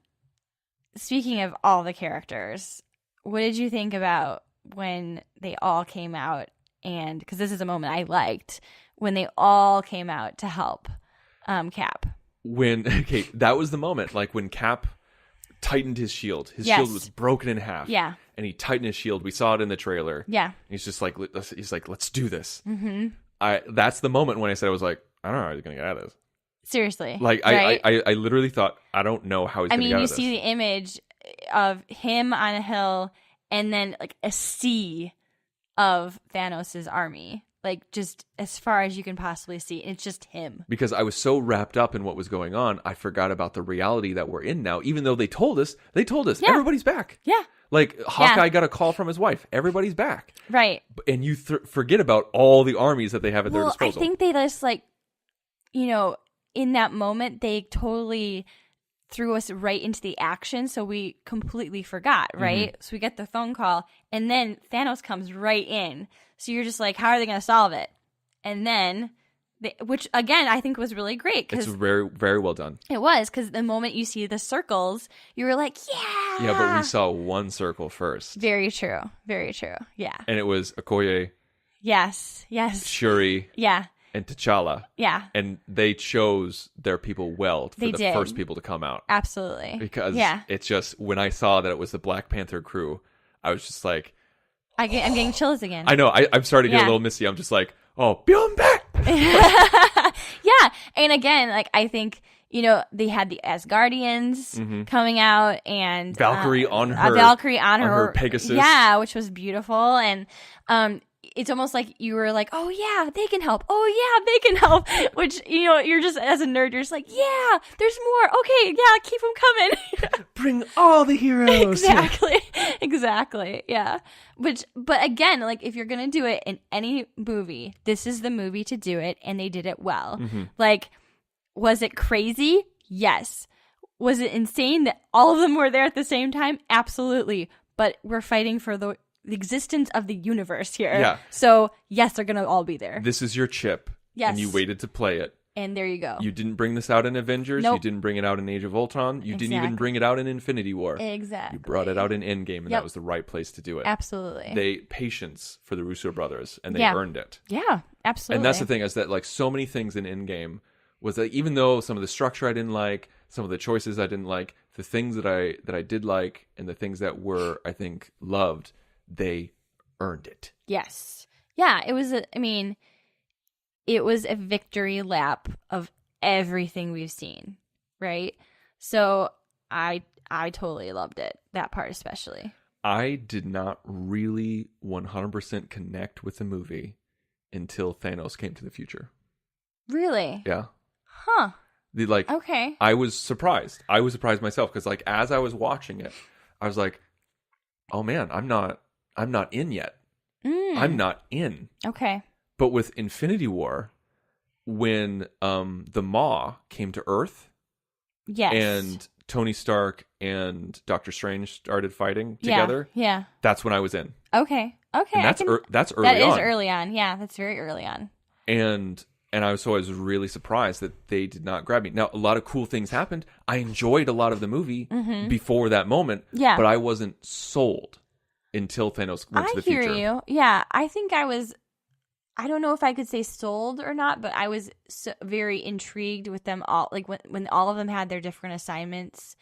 D: Speaking of all the characters, what did you think about when they all came out? And because this is a moment I liked, when they all came out to help Cap.
G: That was the moment, like when Cap tightened his shield. His shield was broken in half.
D: Yeah.
G: And he tightened his shield. We saw it in the trailer.
D: Yeah.
G: He's just like, let's do this.
D: Mm-hmm.
G: That's the moment when I said, I was like, I don't know how he's going to get out of this.
D: Seriously.
G: Like,
D: right?
G: I literally thought, I don't know how he's going to get out of this.
D: I mean, you see the image of him on a hill and then like a sea of Thanos' army. Like just as far as you can possibly see. It's just him.
G: Because I was so wrapped up in what was going on, I forgot about the reality that we're in now. Even though they told us
D: yeah.
G: everybody's back.
D: Yeah.
G: Like Hawkeye got a call from his wife. Everybody's back.
D: Right.
G: And you forget about all the armies that they have at their disposal.
D: I think they just like, in that moment, they totally threw us right into the action, so we completely forgot, right? So we get the phone call, and then Thanos comes right in. So you're just like, how are they going to solve it? And then, which again, I think was really great.
G: It's very, very well done.
D: It was, because the moment you see the circles, you were like, yeah.
G: Yeah, but we saw one circle first.
D: Very true. Very true. Yeah.
G: And it was Okoye,
D: Yes.
G: Shuri,
D: Yeah.
G: and T'Challa.
D: Yeah.
G: And they chose their people well for
D: They
G: the
D: did.
G: first people to come out.
D: Absolutely.
G: Because
D: yeah.
G: it's just, when I saw that it was the Black Panther crew, I was just like...
D: I'm getting chills again.
G: I know. I'm starting to get a little misty. I'm just like, oh, Beyond back!
D: Yeah. And again, like, I think, they had the Asgardians coming out, and
G: Valkyrie on her Pegasus.
D: Yeah, which was beautiful. And it's almost like you were like, oh yeah, they can help. Oh yeah, they can help. Which, you're just, as a nerd, you're just like, yeah, there's more. Okay, yeah, keep them coming.
G: Bring all the heroes.
D: Exactly. Yeah. But again, like, if you're going to do it in any movie, this is the movie to do it. And they did it well. Like, was it crazy? Yes. Was it insane that all of them were there at the same time? Absolutely. But we're fighting for the existence of the universe here.
G: Yeah.
D: So, yes, they're going to all be there.
G: This is your chip.
D: Yes.
G: And you waited to play it.
D: And there you go.
G: You didn't bring this out in Avengers.
D: Nope.
G: You didn't bring it out in Age of Ultron. You didn't even bring it out in Infinity War.
D: Exactly.
G: You brought it out in Endgame, and that was the right place to do it.
D: Absolutely.
G: Patience for the Russo brothers, and they earned it.
D: Yeah, absolutely.
G: And that's the thing, is that, like, so many things in Endgame was that, even though some of the structure I didn't like, some of the choices I didn't like, the things that I did like, and the things that were, I think, loved, they earned it.
D: Yes. Yeah, it was it was a victory lap of everything we've seen, right? So I totally loved it, that part especially.
G: I did not really 100% connect with the movie until Thanos came to the future.
D: Really?
G: Yeah.
D: Huh.
G: Okay. I was surprised. I was surprised myself, because, like, as I was watching it, I was like, oh man, I'm not in yet. I'm not in.
D: Okay.
G: But with Infinity War, when the Maw came to Earth,
D: yes,
G: and Tony Stark and Doctor Strange started fighting together,
D: yeah,
G: that's when I was in.
D: Okay.
G: And that's early on.
D: That is early on. Yeah, that's very early on.
G: And I was really surprised that they did not grab me. Now, a lot of cool things happened. I enjoyed a lot of the movie before that moment, but I wasn't sold until Thanos went to the future. I hear
D: you. Yeah, I think I don't know if I could say sold or not, but I was very intrigued with them all. Like, when all of them had their different assignments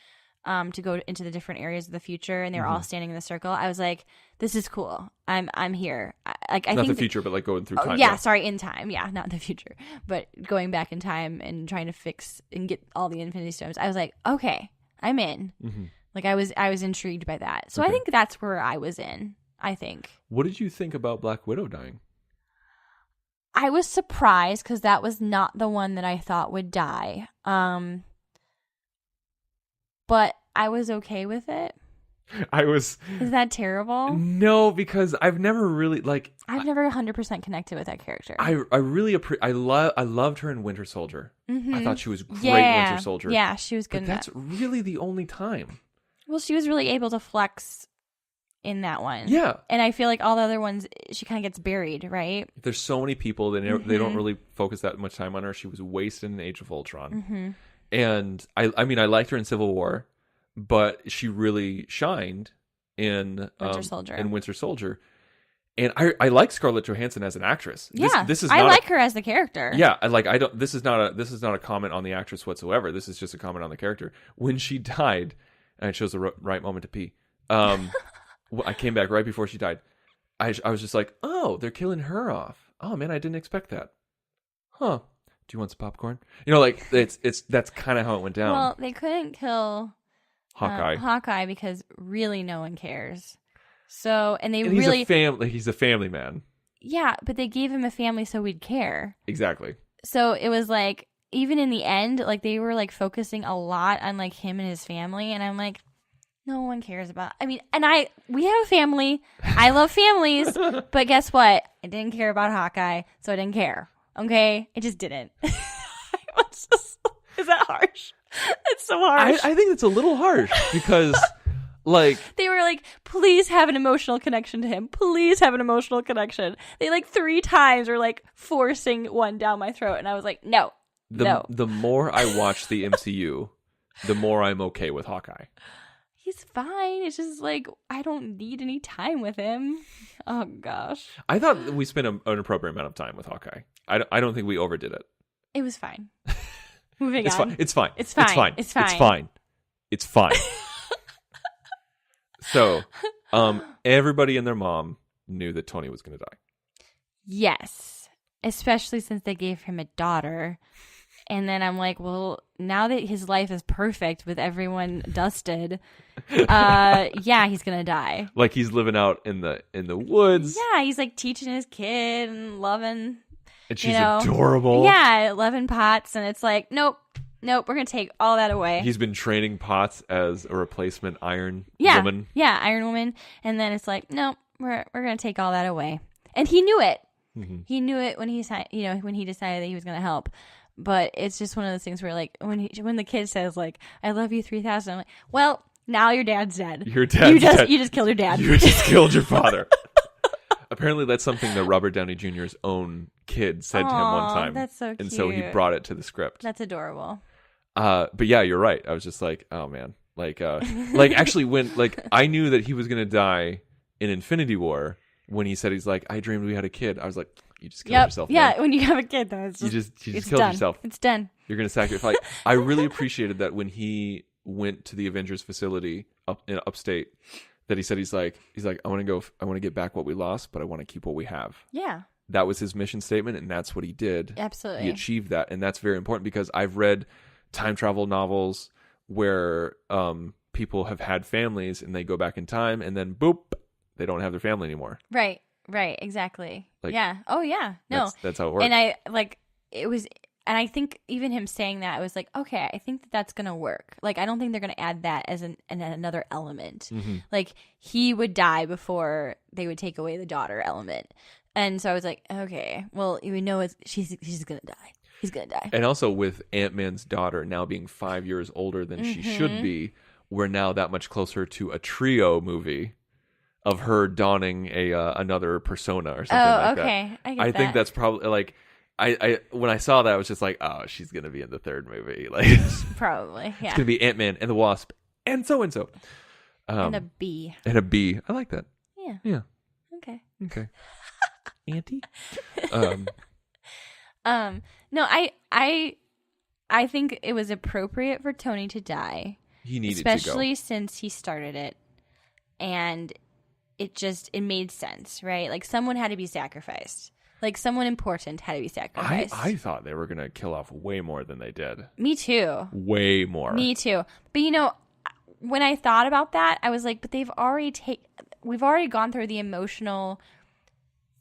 D: to go into the different areas of the future, and they were all standing in the circle, I was like, this is cool. I'm here. I
G: not
D: think
G: the future, but like going through time.
D: Yeah, sorry, in time. Yeah, not the future, but going back in time and trying to fix and get all the Infinity Stones. I was like, okay, I'm in. Like, I was intrigued by that. So I think that's where I was in, I think.
G: What did you think about Black Widow dying?
D: I was surprised, because that was not the one that I thought would die. But I was okay with it. Is that terrible?
G: No, because I've never really, like...
D: I've never 100% connected with that character.
G: I really I loved her in Winter Soldier. I thought she was great in Winter Soldier.
D: Yeah, she was good in that.
G: That's really the only time.
D: Well, she was really able to flex in that one.
G: Yeah.
D: And I feel like all the other ones, she kind of gets buried, right?
G: There's so many people, they don't really focus that much time on her. She was wasted in Age of Ultron. And I mean, I liked her in Civil War, but she really shined in Winter Soldier. And I like Scarlett Johansson as an actress.
D: Yeah,
G: this is
D: I like her as the character.
G: Yeah, this is not a comment on the actress whatsoever. This is just a comment on the character. When she died, and I chose the right moment to pee. I came back right before she died. I was just like, oh, they're killing her off. Oh man, I didn't expect that. Huh? Do you want some popcorn? Like that's kind of how it went down.
D: Well, they couldn't kill
G: Hawkeye
D: because really no one cares. So, and
G: he's a family man.
D: Yeah, but they gave him a family so we'd care.
G: Exactly.
D: So it was like, even in the end, like, they were like focusing a lot on like him and his family, and I'm like, no one cares about. I mean, and we have a family. I love families, but guess what? I didn't care about Hawkeye, so I didn't care. Okay, I just didn't. Is that harsh? That's so harsh.
G: I think it's a little harsh because, like,
D: they were like, please have an emotional connection to him. Please have an emotional connection. They like 3 times were like forcing one down my throat, and I was like, no.
G: the more I watch the MCU, the more I'm okay with Hawkeye.
D: He's fine. It's just like, I don't need any time with him. Oh, gosh.
G: I thought we spent an appropriate amount of time with Hawkeye. I don't think we overdid it.
D: It was fine. Moving
G: It's
D: on.
G: fine. It's fine.
D: It's fine.
G: It's fine.
D: It's fine.
G: It's fine. It's fine. So, everybody and their mom knew that Tony was going to die.
D: Yes. Especially since they gave him a daughter. And then I'm like, well, now that his life is perfect with everyone dusted, yeah, he's gonna die.
G: Like he's living out in the woods.
D: Yeah, he's like teaching his kid and loving.
G: And she's adorable.
D: Yeah, loving Potts, and it's like, nope, we're gonna take all that away.
G: He's been training Potts as a replacement Iron Woman.
D: Yeah, Iron Woman, and then it's like, nope, we're gonna take all that away. And he knew it. Mm-hmm. He knew it when he decided that he was gonna help. But it's just one of those things where, like, when the kid says, like, I love you 3,000, I'm like, well, now your dad's dead.
G: Your dad's dead.
D: You just killed your dad.
G: You just killed your father. Apparently, that's something that Robert Downey Jr.'s own kid said to him one time.
D: That's so cute.
G: And so he brought it to the script.
D: That's adorable.
G: But yeah, you're right. I was just like, oh, man. Like actually, when, like, I knew that he was going to die in Infinity War when he said, he's like, I dreamed we had a kid. I was like, you just killed yourself.
D: Yeah,
G: man.
D: When you have a kid, though,
G: you just killed yourself.
D: It's done.
G: You're gonna sacrifice. Like, I really appreciated that when he went to the Avengers facility upstate, that he said he's like I want to get back what we lost, but I want to keep what we have.
D: Yeah,
G: that was his mission statement, and that's what he did.
D: Absolutely,
G: he achieved that, and that's very important because I've read time travel novels where people have had families and they go back in time, and then boop, they don't have their family anymore.
D: Right, exactly.
G: Like,
D: yeah. Oh, yeah. No,
G: that's how it works.
D: And and I think even him saying that, I was like, okay, I think that's gonna work. Like, I don't think they're gonna add that as another element. Mm-hmm. Like, he would die before they would take away the daughter element, and so I was like, okay, well, we know she's gonna die. He's gonna die.
G: And also with Ant-Man's daughter now being 5 years older than she should be, we're now that much closer to a trio movie of her donning another persona or something like
D: okay.
G: that. I think that's probably like I when I saw that I was just like, oh, she's gonna be in the third movie. Like
D: probably, yeah.
G: It's gonna be Ant-Man and the Wasp and so.
D: And a bee.
G: And a bee. I like that.
D: Yeah.
G: Yeah.
D: Okay.
G: Auntie?
D: No, I think it was appropriate for Tony to die.
G: He needed
D: especially
G: to go.
D: Since he started it. And it made sense, right? Like, someone had to be sacrificed. Like, someone important had to be sacrificed.
G: I thought they were going to kill off way more than they did.
D: Me too.
G: Way more.
D: Me too. But, when I thought about that, I was like, but we've already gone through the emotional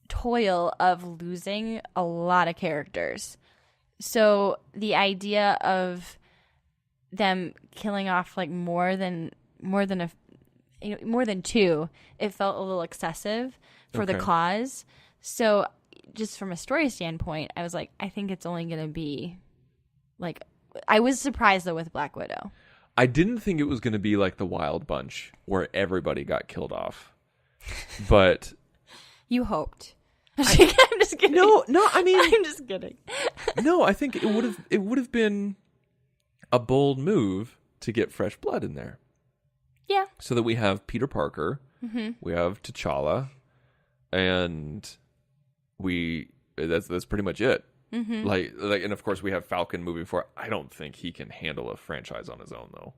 D: toil of losing a lot of characters. So the idea of them killing off, like, more than 2, it felt a little excessive for the cause. So just from a story standpoint, I was like, I think it's only going to be like, I was surprised though with Black Widow.
G: I didn't think it was going to be like the Wild Bunch where everybody got killed off. But
D: you hoped. I'm just kidding.
G: No, I mean,
D: I'm just kidding.
G: No, I think it would have been a bold move to get fresh blood in there.
D: Yeah.
G: So that we have Peter Parker, we have T'Challa, and that's pretty much it. Mm-hmm. Like, and of course we have Falcon moving forward. I don't think he can handle a franchise on his own though.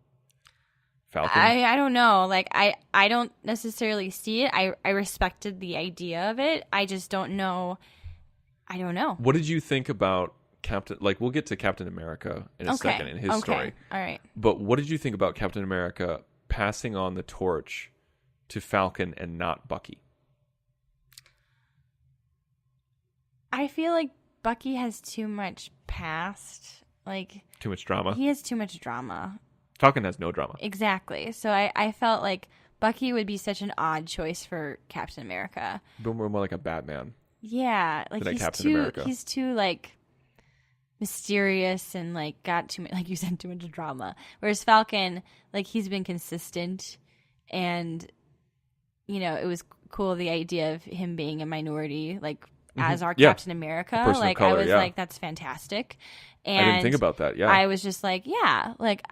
G: Falcon.
D: I don't know. Like, I don't necessarily see it. I respected the idea of it. I just don't know. I don't know.
G: What did you think about Captain? Like, we'll get to Captain America in a second in his story.
D: All right.
G: But what did you think about Captain America passing on the torch to Falcon and not Bucky?
D: I feel like Bucky has too much past. Like,
G: too much drama.
D: He has too much drama.
G: Falcon has no drama.
D: Exactly. So I felt like Bucky would be such an odd choice for Captain America.
G: But more like a Batman.
D: Yeah, like
G: Captain America.
D: He's too like mysterious and like got too much, like you said, too much drama. Whereas Falcon, like he's been consistent, and you know, it was cool the idea of him being a minority, like as our Captain America. Like
G: color,
D: I was like, that's fantastic. And
G: I didn't think about that. Yeah,
D: I was just like, yeah, like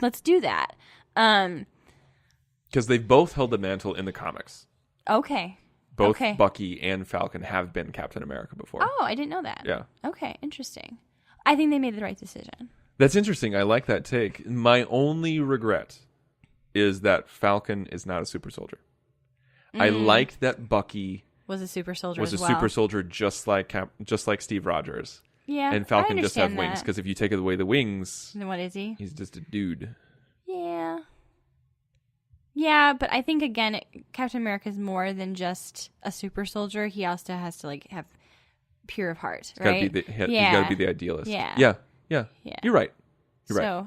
D: let's do that.
G: Because they've both held the mantle in the comics.
D: Okay.
G: Both Bucky and Falcon have been Captain America before.
D: Oh, I didn't know that.
G: Yeah.
D: Okay, interesting. I think they made the right decision.
G: That's interesting. I like that take. My only regret is that Falcon is not a super soldier. I liked that Bucky
D: was a super soldier
G: was
D: as
G: a
D: well.
G: super soldier just like Steve Rogers.
D: Yeah,
G: and Falcon
D: I
G: just have
D: understand
G: wings
D: that.
G: because if you take away the wings,
D: Then what is he?
G: he's just a dude.
D: Yeah. Yeah, but I think again, Captain America is more than just a super soldier. He also has to like have pure of heart, right?
G: He's got to be the idealist.
D: Yeah.
G: Yeah. You're right.
D: So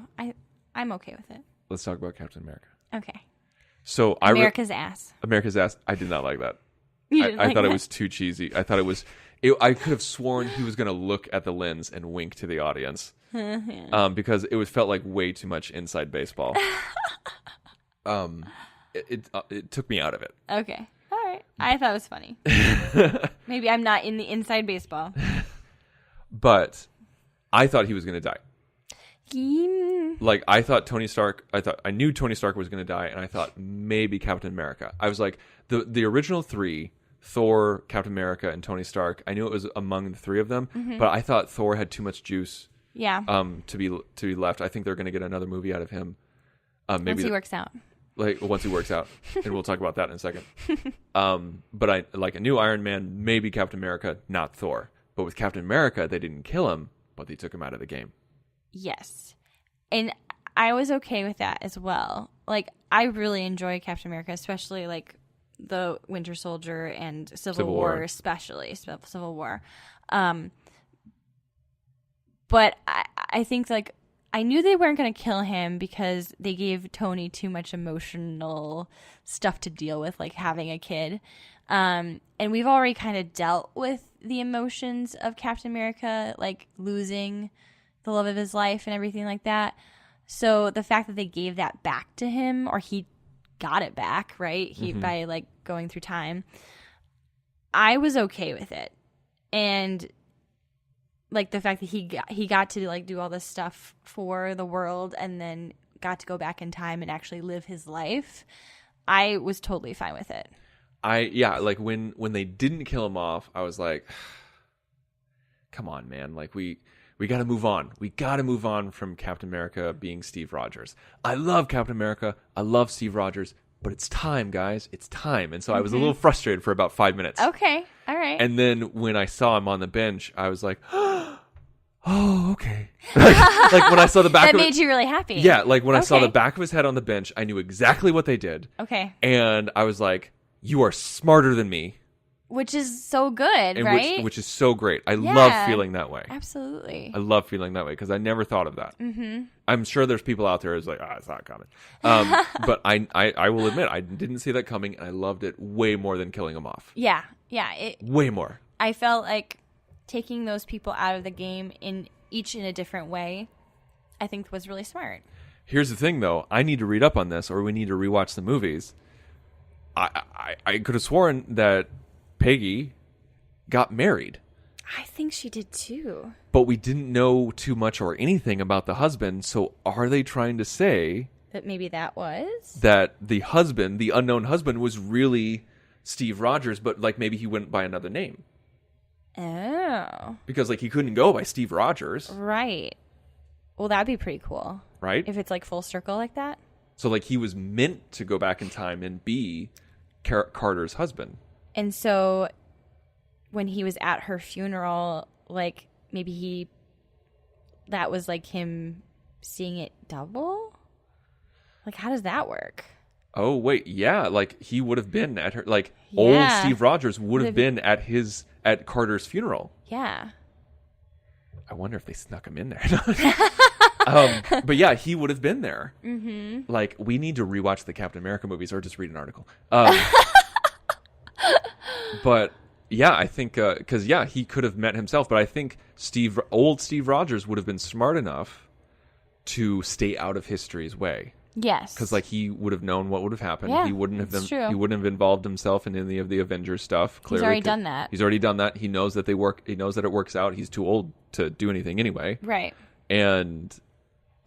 D: I'm okay with it.
G: Let's talk about Captain America.
D: Okay.
G: So
D: America's ass.
G: America's ass. I did not like that.
D: I
G: thought it was too cheesy. I thought it was. I could have sworn he was going to look at the lens and wink to the audience, because it felt like way too much inside baseball. It took me out of it.
D: Okay. All right. I thought it was funny. Maybe I'm not in the inside baseball.
G: But I thought he was going to die. Like I thought I knew Tony Stark was going to die, and I thought maybe Captain America. I was like the original three, Thor, Captain America, and Tony Stark. I knew it was among the three of them, but I thought Thor had too much juice.
D: Yeah.
G: To be left. I think they're going to get another movie out of him. Maybe
D: once he works out.
G: Once he works out, and we'll talk about that in a second. But I like a new Iron Man, maybe Captain America, not Thor. But with Captain America, they didn't kill him, but they took him out of the game.
D: Yes. And I was okay with that as well. Like, I really enjoy Captain America, especially like the Winter Soldier and Civil War, especially Civil War. But I think like I knew they weren't going to kill him because they gave Tony too much emotional stuff to deal with, like having a kid. And we've already kind of dealt with the emotions of Captain America, like losing the love of his life and everything like that. So the fact that they gave that back to him, or he got it back, right? By like going through time, I was okay with it. And like the fact that he got to like do all this stuff for the world and then got to go back in time and actually live his life, I was totally fine with it.
G: Like when they didn't kill him off, I was like, come on, man. Like we got to move on. We got to move on from Captain America being Steve Rogers. I love Captain America. I love Steve Rogers, but it's time, guys. It's time. And so I was a little frustrated for about 5 minutes.
D: Okay. All right.
G: And then when I saw him on the bench, I was like, oh, okay. like when I saw the back
D: that made you really happy.
G: Yeah, like when I saw the back of his head on the bench, I knew exactly what they did.
D: Okay.
G: And I was like, you are smarter than me.
D: Which is so good,
G: and
D: right?
G: Which is so great. I love feeling that way.
D: Absolutely.
G: I love feeling that way because I never thought of that. Mm-hmm. I'm sure there's people out there who's like, it's not coming. But I will admit, I didn't see that coming, and I loved it way more than killing him off.
D: Yeah.
G: Way more.
D: I felt like taking those people out of the game in a different way, I think was really smart.
G: Here's the thing, though. I need to read up on this, or we need to rewatch the movies. I could have sworn that Peggy got married.
D: I think she did too.
G: But we didn't know too much or anything about the husband, so are they trying to say
D: that maybe that was?
G: That the husband, the unknown husband, was really Steve Rogers, but like maybe he went by another name.
D: Oh.
G: Because like he couldn't go by Steve Rogers.
D: Right. Well, that'd be pretty cool.
G: Right?
D: If it's like full circle like that.
G: So like he was meant to go back in time and be Carter's husband.
D: And so when he was at her funeral, like maybe that was like him seeing it double? Like how does that work?
G: Oh, wait. Yeah. Like he would have been at her, like old Steve Rogers would have been at Carter's funeral.
D: Yeah.
G: I wonder if they snuck him in there. But yeah, he would have been there. Mm-hmm. Like we need to rewatch the Captain America movies or just read an article. But Yeah, I think because he could have met himself, but I think old Steve Rogers would have been smart enough to stay out of history's way.
D: Yes,
G: because like he would have known what would have happened.
D: Yeah,
G: he wouldn't have
D: that's true.
G: He wouldn't have involved himself in any of the Avengers stuff. Clearly,
D: he's already done that.
G: He's already done that. He knows that they work. He knows that it works out. He's too old to do anything anyway.
D: Right.
G: And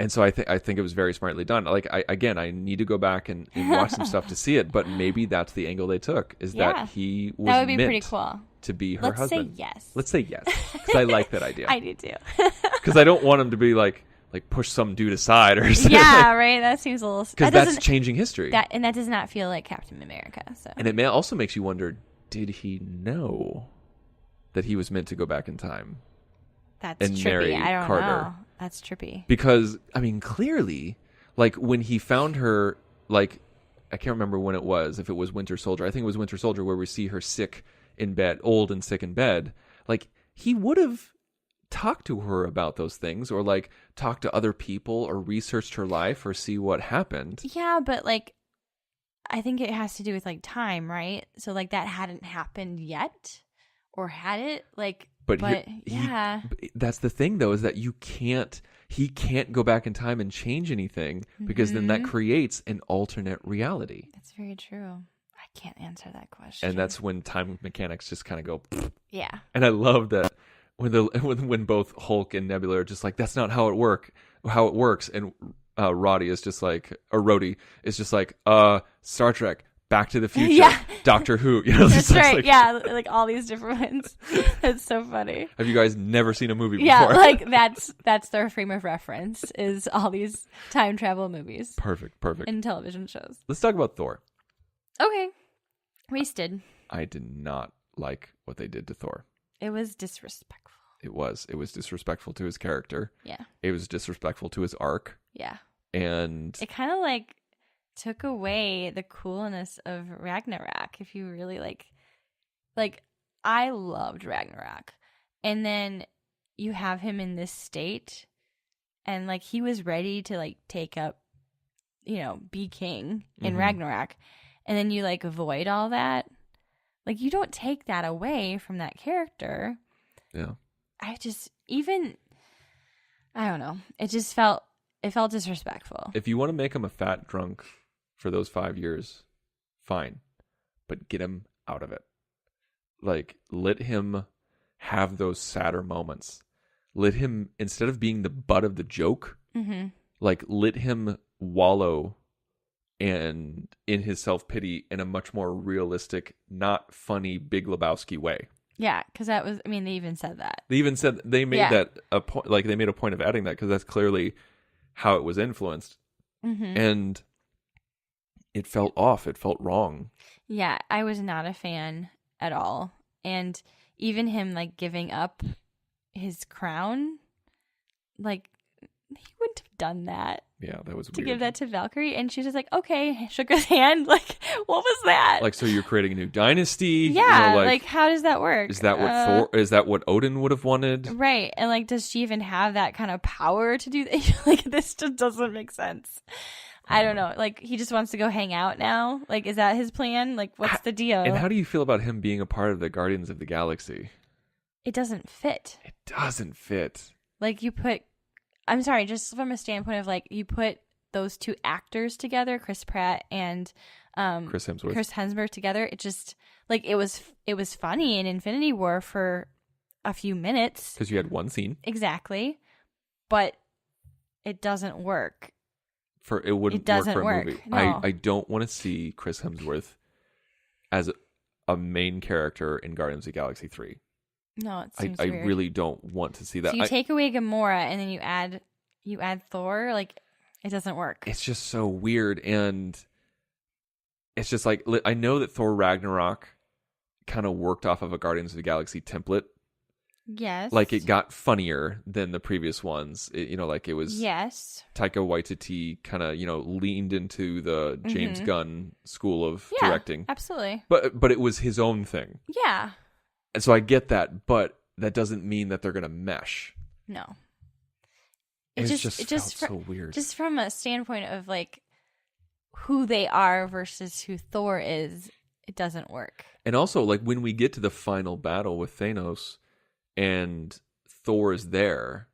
G: so I think it was very smartly done. Like I need to go back and watch some stuff to see it. But maybe that's the angle they took. Is that he was
D: that would be
G: meant
D: pretty cool
G: to be her
D: Let's
G: husband.
D: say yes.
G: Let's say yes, because I like that idea.
D: I do too.
G: Because I don't want him to be like push some dude aside or something.
D: Yeah, right. That seems a little.
G: Because that's changing history.
D: That does not feel like Captain America. So.
G: And it also makes you wonder: did he know that he was meant to go back in time?
D: That's
G: and
D: trippy.
G: marry
D: I don't
G: Carter?
D: know. That's trippy.
G: Because I mean, clearly, like when he found her, like I can't remember when it was. If it was Winter Soldier, I think it was Winter Soldier, where we see her sick in bed, old and sick in bed. Like he would have talked to her about those things, or like talked to other people, or researched her life, or see what happened.
D: Yeah, but like I think it has to do with like time, right? So like that hadn't happened yet, or had it? Like, but yeah,
G: that's the thing though, is that he can't go back in time and change anything, because then that creates an alternate reality.
D: That's very true. I can't answer that question.
G: And that's when time mechanics just kind of go.
D: Yeah.
G: And I love that when both Hulk and Nebula are just like, that's not how it works, and Rhodey is just like, Star Trek, Back to the Future,
D: yeah.
G: Doctor Who. You know,
D: that's right.
G: like,
D: yeah, like all these different ones. That's so funny.
G: Have you guys never seen a movie before?
D: Yeah, like that's their frame of reference, is all these time travel movies.
G: Perfect.
D: And television shows.
G: Let's talk about Thor.
D: Okay. Wasted.
G: I did not like what they did to Thor.
D: It was disrespectful.
G: It was disrespectful to his character.
D: Yeah.
G: It was disrespectful to his arc.
D: Yeah.
G: And
D: it kind of like took away the coolness of Ragnarok. If you really like I loved Ragnarok. And then you have him in this state, and like he was ready to like take up, be king in Ragnarok. And then you like avoid all that. Like you don't take that away from that character.
G: Yeah.
D: I don't know. It felt disrespectful.
G: If you want to make him a fat drunk for those 5 years, fine. But get him out of it. Like, let him have those sadder moments. Let him, instead of being the butt of the joke, like, let him wallow in his self-pity in a much more realistic, not funny, Big Lebowski way.
D: Yeah, because that was, they even said that.
G: They made that a point, like they made a point of adding that, because that's clearly how it was influenced. And it felt off. It felt wrong. Yeah,
D: I was not a fan at all. And even him like giving up his crown, like he wouldn't have done that.
G: Yeah, that was
D: to
G: weird.
D: give that to Valkyrie, and she's just like, okay, shook his hand. Like, what was that?
G: Like, so you're creating a new dynasty?
D: Yeah, like how does that work?
G: Is that what Thor? Is that what Odin would have wanted?
D: Right, and like, does she even have that kind of power to do that? Like, this just doesn't make sense. I don't know. Like, he just wants to go hang out now. Like, is that his plan? Like, what's the deal?
G: And how do you feel about him being a part of the Guardians of the Galaxy?
D: It doesn't fit.
G: It doesn't fit.
D: Like, I'm sorry, just from a standpoint of like, you put those two actors together, Chris Pratt and Chris Hemsworth together. It just like it was funny in Infinity War for a few minutes
G: because you had one scene
D: exactly, but it doesn't work.
G: It wouldn't work for a movie.
D: No.
G: I don't want to see Chris Hemsworth as a main character in Guardians of the Galaxy 3.
D: No, it seems
G: I
D: weird.
G: really don't want to see that.
D: So you take away Gamora and then you add Thor, like it doesn't work.
G: It's just so weird, and it's just like, I know that Thor Ragnarok kind of worked off of a Guardians of the Galaxy template.
D: Yes.
G: Like it got funnier than the previous ones. Like it was Taika Waititi kind of, leaned into the James Gunn school of directing.
D: Absolutely.
G: But it was his own thing.
D: Yeah.
G: And so I get that, but that doesn't mean that they're going to mesh.
D: No.
G: It just felt so weird.
D: Just from a standpoint of like who they are versus who Thor is, it doesn't work.
G: And also, like, when we get to the final battle with Thanos and Thor is there,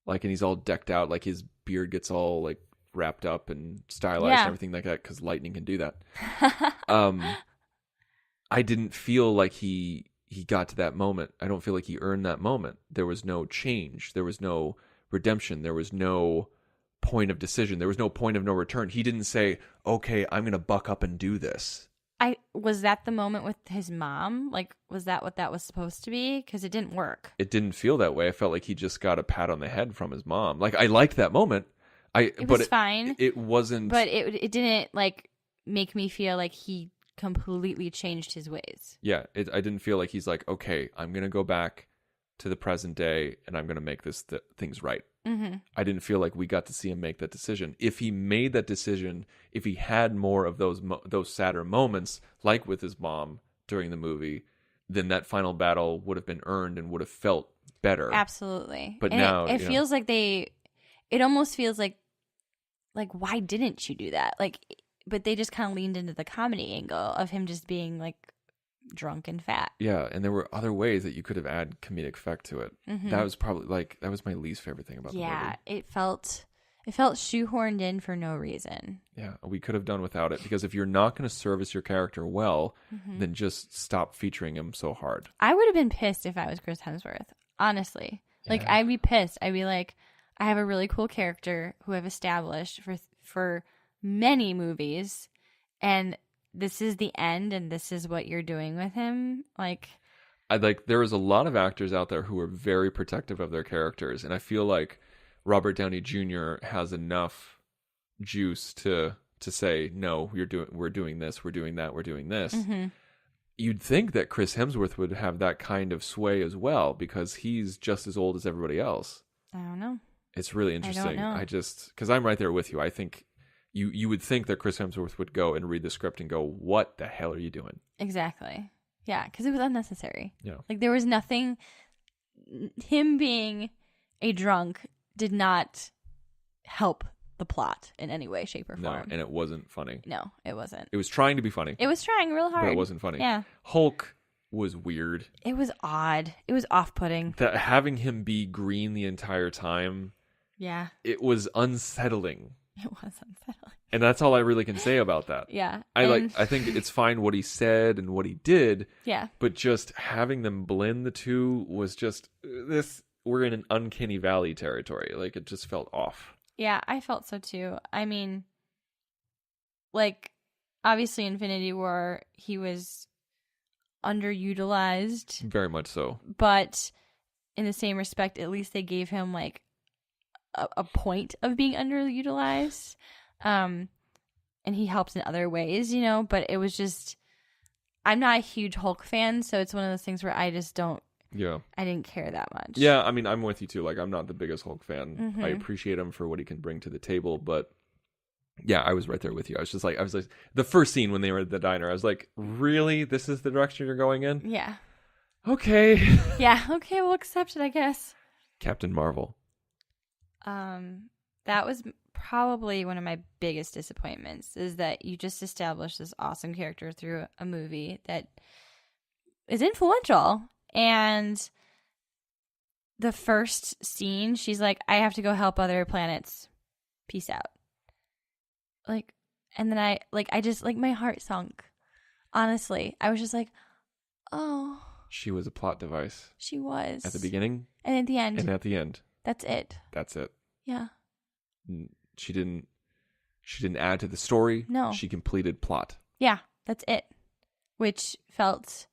G: like, and he's all decked out, like his beard gets all like wrapped up and stylized and everything like that because lightning can do that. I didn't feel like he got to that moment. I don't feel like he earned that moment. There was no change. There was no redemption. There was no point of decision. There was no point of no return. He didn't say, okay, I'm going to buck up and do this.
D: Was that the moment with his mom? Like, was that what that was supposed to be? Because it didn't work.
G: It didn't feel that way. I felt like he just got a pat on the head from his mom. Like, I liked that moment.
D: It was fine.
G: It wasn't.
D: But it didn't, like, make me feel like he completely changed his ways.
G: Yeah, I didn't feel like he's like, okay, I'm going to go back to the present day and I'm going to make things right. Mm-hmm. I didn't feel like we got to see him make that decision. If he made that decision, if he had more of those sadder moments, like with his mom during the movie, then that final battle would have been earned and would have felt better.
D: Absolutely.
G: But
D: and
G: now
D: it feels like it almost feels like why didn't you do that? Like, but they just kind of leaned into the comedy angle of him just being like drunk and fat.
G: Yeah, and there were other ways that you could have added comedic effect to it.
D: Mm-hmm.
G: That was probably that was my least favorite thing about the movie.
D: Yeah, it felt shoehorned in for no reason.
G: Yeah, we could have done without it because if you're not going to service your character well, then just stop featuring him so hard.
D: I would have been pissed if I was Chris Hemsworth, honestly. Like, I'd be pissed. I'd be like, I have a really cool character who I've established for many movies, and this is the end, and this is what you're doing with him. Like,
G: there was a lot of actors out there who were very protective of their characters, and I feel like Robert Downey Jr. has enough juice to say, no, we're doing this, we're doing that, we're doing this. Mm-hmm. You'd think that Chris Hemsworth would have that kind of sway as well because he's just as old as everybody else.
D: I don't know.
G: It's really interesting.
D: I don't know.
G: Because I'm right there with you. I think you would think that Chris Hemsworth would go and read the script and go, what the hell are you doing?
D: Exactly. Yeah, because it was unnecessary.
G: Yeah.
D: Like, there was nothing. Him being a drunk did not help the plot in any way, shape, or form.
G: No, and it wasn't funny.
D: No, it wasn't.
G: It was trying to be funny.
D: It was trying real hard.
G: But it wasn't funny.
D: Yeah.
G: Hulk was weird.
D: It was odd. It was off-putting.
G: That having him be green the entire time.
D: Yeah.
G: It was unsettling.
D: It was unsettling.
G: And that's all I really can say about that.
D: Yeah.
G: I think it's fine what he said and what he did.
D: Yeah.
G: But just having them blend the two was just we're in an uncanny valley territory. Like, it just felt off.
D: Yeah, I felt so too. I mean, like, obviously Infinity War, he was underutilized.
G: Very much so.
D: But in the same respect, at least they gave him like a point of being underutilized. And he helped in other ways, but it was just, I'm not a huge Hulk fan, so it's one of those things where I just don't, I didn't care that much.
G: Yeah, I mean, I'm with you too. Like, I'm not the biggest Hulk fan.
D: Mm-hmm.
G: I appreciate him for what he can bring to the table, but yeah, I was right there with you. I was like, the first scene when they were at the diner, I was like, really? This is the direction you're going in?
D: Yeah.
G: Okay.
D: Yeah, okay, we'll accept it, I guess.
G: Captain Marvel.
D: That was probably one of my biggest disappointments, is that you just established this awesome character through a movie that is influential. And the first scene, she's like, I have to go help other planets. Peace out. Like, and then I just, like, my heart sunk. Honestly, I was just like, oh.
G: She was a plot device.
D: She was.
G: At the beginning.
D: And at the end.
G: And at the end.
D: That's it.
G: That's it.
D: Yeah.
G: She didn't add to the story.
D: No.
G: She completed plot.
D: Yeah, that's it. Which felt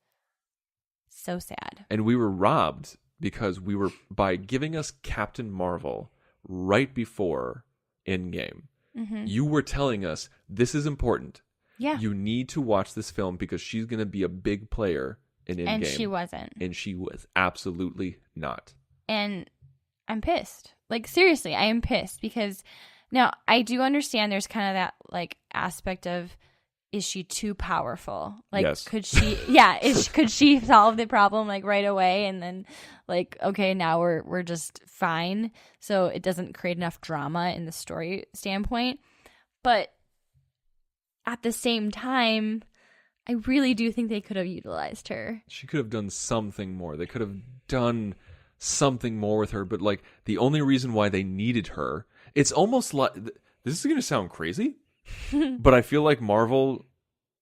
D: so sad.
G: And we were robbed because by giving us Captain Marvel right before Endgame, you were telling us this is important.
D: Yeah.
G: You need to watch this film because she's going to be a big player in Endgame.
D: And she wasn't.
G: And she was absolutely not.
D: And I'm pissed. Like, seriously, I am pissed because now I do understand there's kind of that, like, aspect of, is she too powerful? Like,
G: yes.
D: Could she, could she solve the problem, like, right away? And then, like, okay, now we're just fine. So it doesn't create enough drama in the story standpoint. But at the same time, I really do think they could have utilized her.
G: She could have done something more. They could have done something more with her, but like the only reason why they needed her, it's almost like, this is going to sound crazy, but I feel like Marvel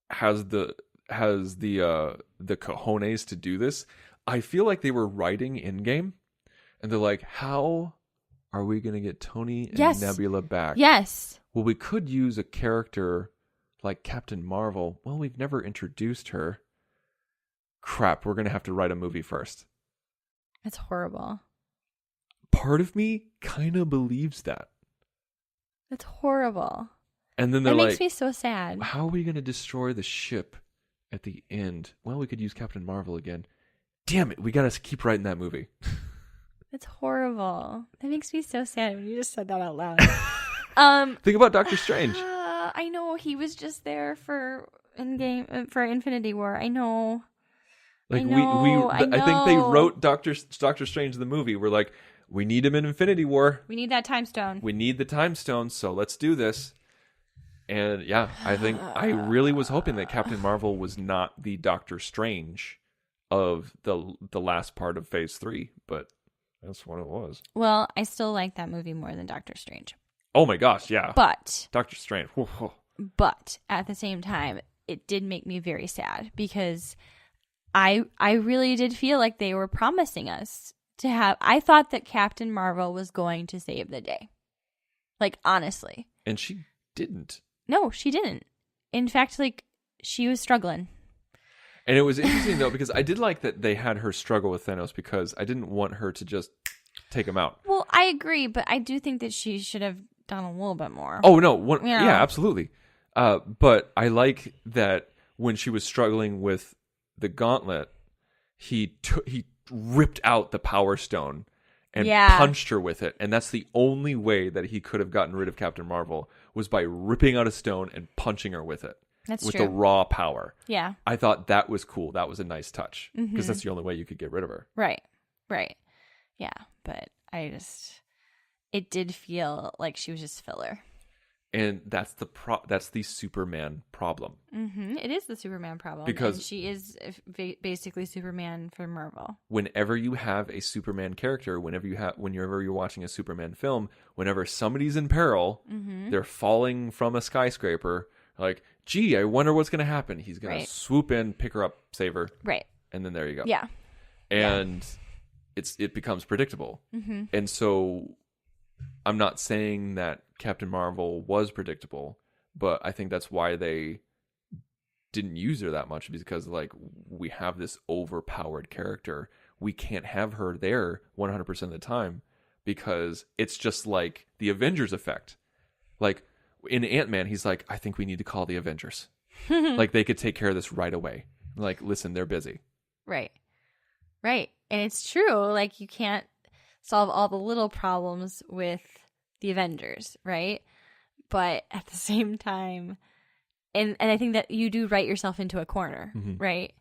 G: has the cojones to do this. I feel like they were writing Endgame and they're like, how are we going to get Tony and Nebula back?
D: Yes.
G: Well, we could use a character like Captain Marvel. Well, we've never introduced her. Crap, we're going to have to write a movie first.
D: That's horrible.
G: Part of me kind of believes that.
D: That's horrible.
G: And then they're
D: that
G: like,
D: makes me so sad.
G: how are we going to destroy the ship at the end? Well, we could use Captain Marvel again. Damn it, we got to keep writing that movie.
D: That's horrible. That makes me so sad when you just said that out loud.
G: Think about Doctor Strange.
D: I know he was just there for Endgame, for Infinity War. I know.
G: Like
D: I
G: think they wrote Doctor Strange the movie. We're like, we need him in Infinity War.
D: We need that time stone.
G: We need the time stone, so let's do this. And yeah, I really was hoping that Captain Marvel was not the Doctor Strange of the last part of Phase 3, but that's what it was.
D: Well, I still like that movie more than Doctor Strange.
G: Oh my gosh, yeah.
D: But
G: Doctor Strange. Whoa.
D: But at the same time, it did make me very sad because I really did feel like they were promising us to have. I thought that Captain Marvel was going to save the day. Like, honestly.
G: And she didn't.
D: No, she didn't. In fact, like, she was struggling.
G: And it was interesting, though, because I did like that they had her struggle with Thanos because I didn't want her to just take him out.
D: Well, I agree, but I do think that she should have done a little bit more.
G: Oh, no. Yeah, absolutely. But I like that when she was struggling with the gauntlet, he ripped out the Power Stone and punched her with it. And that's the only way that he could have gotten rid of Captain Marvel was by ripping out a stone and punching her with it.
D: That's
G: with
D: true.
G: the raw power.
D: Yeah.
G: I thought that was cool. That was a nice touch because that's the only way you could get rid of her.
D: Right. Yeah, but it did feel like she was just filler.
G: And that's the Superman problem.
D: Mm-hmm. It is the Superman problem
G: because
D: and she is basically Superman for Marvel.
G: Whenever you have a Superman character, whenever you're watching a Superman film, whenever somebody's in peril, they're falling from a skyscraper. Like, gee, I wonder what's going to happen. He's going to swoop in, pick her up, save her.
D: Right.
G: And then there you go.
D: Yeah.
G: And it becomes predictable. Mm-hmm. And so I'm not saying that Captain Marvel was predictable, but I think that's why they didn't use her that much because, like, we have this overpowered character. We can't have her there 100% of the time because it's just like the Avengers effect. Like, in Ant-Man, he's like, I think we need to call the Avengers. Like, they could take care of this right away. Like, listen, they're busy. Right.
D: And it's true. Like, you can't solve all the little problems with the Avengers, right? But at the same time, and I think that you do write yourself into a corner, right?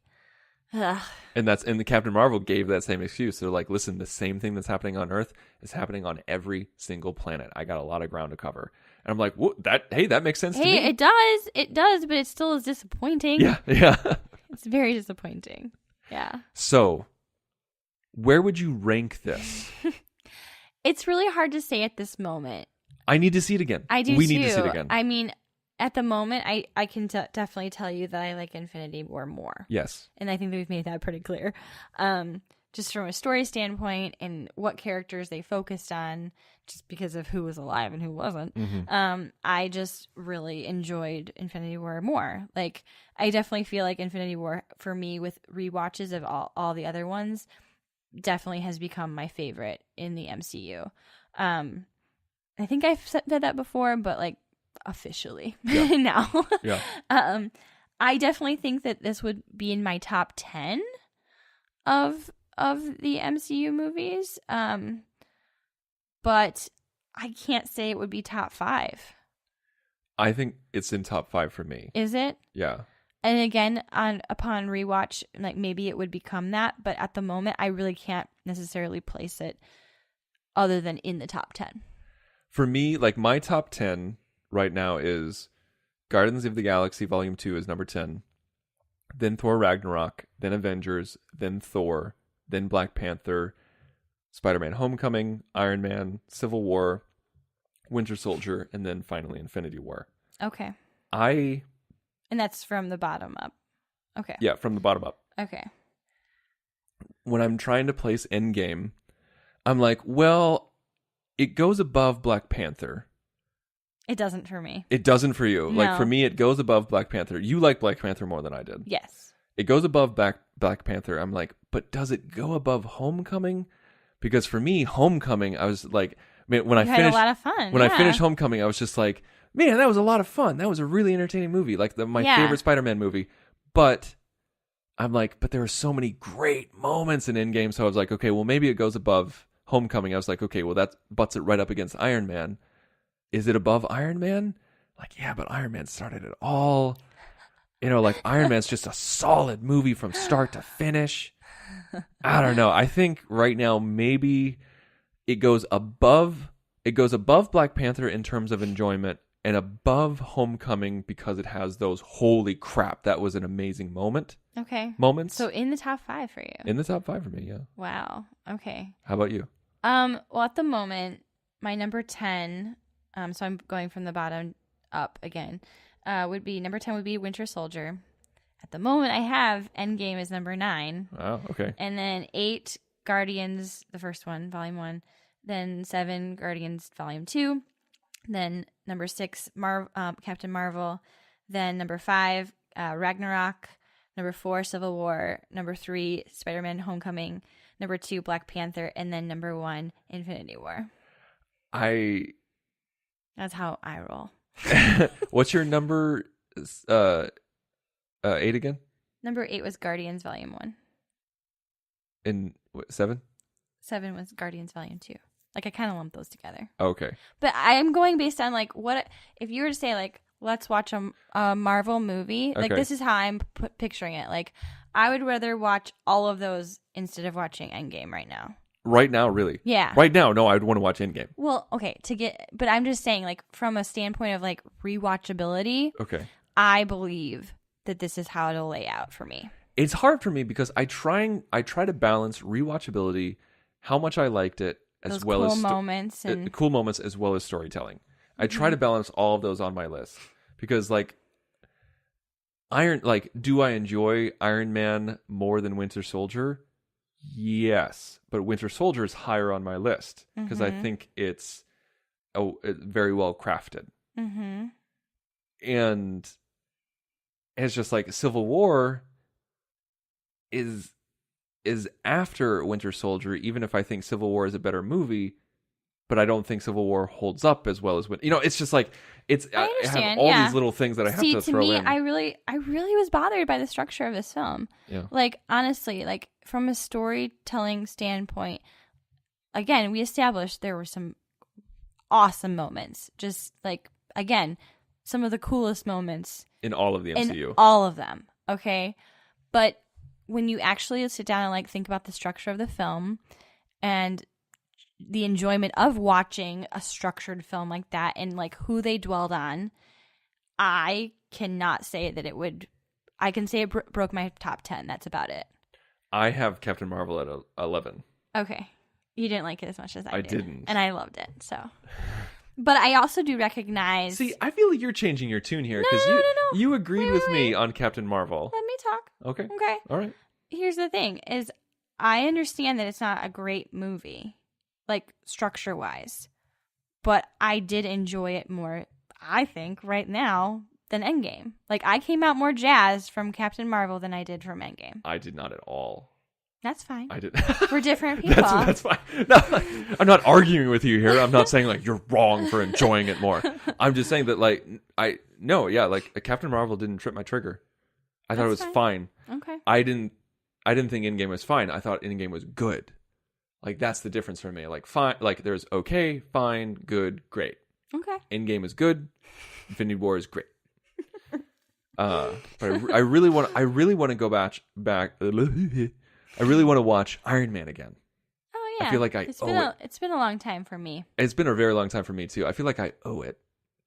D: Ugh.
G: And the Captain Marvel gave that same excuse. They're like, listen, the same thing that's happening on Earth is happening on every single planet. I got a lot of ground to cover. And I'm like, that makes sense to me.
D: It does, but it still is disappointing.
G: Yeah.
D: It's very disappointing. Yeah.
G: So, where would you rank this?
D: It's really hard to say at this moment.
G: I need to see it again.
D: I do
G: We
D: too.
G: need to see it again.
D: I mean, at the moment, I can definitely tell you that I like Infinity War more.
G: Yes.
D: And I think that we've made that pretty clear. Just from a story standpoint and what characters they focused on, just because of who was alive and who wasn't. I just really enjoyed Infinity War more. Like, I definitely feel like Infinity War, for me, with rewatches of all the other ones, definitely has become my favorite in the MCU. I think I've said that before, but like officially now.
G: Yeah.
D: I definitely think that this would be in my top 10 of the MCU movies. But I can't say it would be top 5.
G: I think it's in top 5 for me.
D: Is it?
G: Yeah.
D: And again, upon rewatch, like maybe it would become that, but at the moment, I really can't necessarily place it other than in the top 10.
G: For me, like, my top 10 right now is Guardians of the Galaxy Volume 2 is number 10. then Thor Ragnarok, then Avengers, then Thor, then Black Panther, Spider-Man Homecoming, Iron Man, Civil War, Winter Soldier, and then finally Infinity War.
D: Okay.
G: And
D: that's from the bottom up. Okay.
G: Yeah, from the bottom up.
D: Okay.
G: When I'm trying to place Endgame, I'm like, well, it goes above Black Panther.
D: It doesn't for me.
G: It doesn't for you.
D: No.
G: Like, for me, it goes above Black Panther. You like Black Panther more than I did.
D: Yes.
G: It goes above Black Panther. I'm like, but does it go above Homecoming? Because for me, Homecoming, I was like, man, when I
D: had
G: finished
D: a lot of fun.
G: When I finished Homecoming, I was just like, man, that was a lot of fun. That was a really entertaining movie, like my favorite Spider-Man movie. But I'm like, but there were so many great moments in Endgame, so I was like, okay, well, maybe it goes above Homecoming. I was like, okay, well, that butts it right up against Iron Man. Is it above Iron Man? Like, yeah, but Iron Man started it all. You know, like, Iron Man's just a solid movie from start to finish. I don't know. I think right now maybe it goes above Black Panther in terms of enjoyment and above Homecoming because it has those holy crap, that was an amazing moments.
D: So in the top 5 for you.
G: In the top 5 for me, yeah.
D: Wow. Okay.
G: How about you?
D: Well, at the moment, my number 10, so I'm going from the bottom up again, number 10 would be Winter Soldier. At the moment, I have Endgame as number 9.
G: Wow, okay.
D: And then 8, Guardians, the first one, Volume 1. Then 7, Guardians, Volume 2. Then number 6, Captain Marvel. Then number 5, Ragnarok. Number 4, Civil War. Number 3, Spider-Man Homecoming. Number 2, Black Panther. And then number 1, Infinity War. That's how I roll.
G: What's your number 8 again?
D: Number 8 was Guardians Volume 1.
G: And 7?
D: 7 was Guardians Volume 2. Like, I kind of lumped those together.
G: Okay.
D: But I'm going based on, like, what if you were to say, like, let's watch a Marvel movie. Like, this is how I'm picturing it. Like, I would rather watch all of those instead of watching Endgame right now.
G: Right now, really?
D: Yeah.
G: Right now, no, I'd want to watch Endgame.
D: Well, okay, but I'm just saying, like, from a standpoint of, like, rewatchability,
G: okay,
D: I believe that this is how it'll lay out for me.
G: It's hard for me because I try to balance rewatchability, how much I liked it, as
D: those
G: well
D: cool
G: as
D: moments and
G: cool moments as well as storytelling. I try to balance all of those on my list because, like, do I enjoy Iron Man more than Winter Soldier? Yes, but Winter Soldier is higher on my list because I think it's very well crafted. Mm-hmm. And it's just like Civil War is after Winter Soldier, even if I think Civil War is a better movie, but I don't think Civil War holds up as well as it's just like I have all these little things that I have to throw in.
D: I really was bothered by the structure of this film. Yeah. Like, honestly, like, from a storytelling standpoint, again, we established there were some awesome moments. Just, like, again, some of the coolest moments
G: in all of the MCU.
D: In all of them. Okay. But when you actually sit down and, like, think about the structure of the film and the enjoyment of watching a structured film like that and, like, who they dwelled on, I cannot say that I can say it broke my top 10. That's about it.
G: I have Captain Marvel at 11.
D: Okay. You didn't like it as much as I did.
G: I didn't.
D: And I loved it, so. But I also do recognize...
G: See, I feel like you're changing your tune here because you agreed with me on Captain Marvel.
D: Let me talk.
G: Okay.
D: Okay.
G: All right.
D: Here's the thing, is I understand that it's not a great movie, like, structure-wise. But I did enjoy it more, I think, right now than Endgame. Like, I came out more jazzed from Captain Marvel than I did from Endgame.
G: I did not at all.
D: That's fine.
G: I did.
D: We're different people.
G: That's fine. No, I'm not arguing with you here. I'm not saying, like, you're wrong for enjoying it more. I'm just saying that, like, Captain Marvel didn't trip my trigger. I thought it was fine.
D: Okay.
G: I didn't think Endgame was fine. I thought Endgame was good. Like, that's the difference for me. Like, fine. Like, there's okay, fine, good, great.
D: Okay.
G: Endgame is good. Infinity War is great. But I really want to go back. I really want to watch Iron Man again.
D: Oh yeah.
G: I feel like
D: it's been a long time for me.
G: It's been a very long time for me too. I feel like I owe it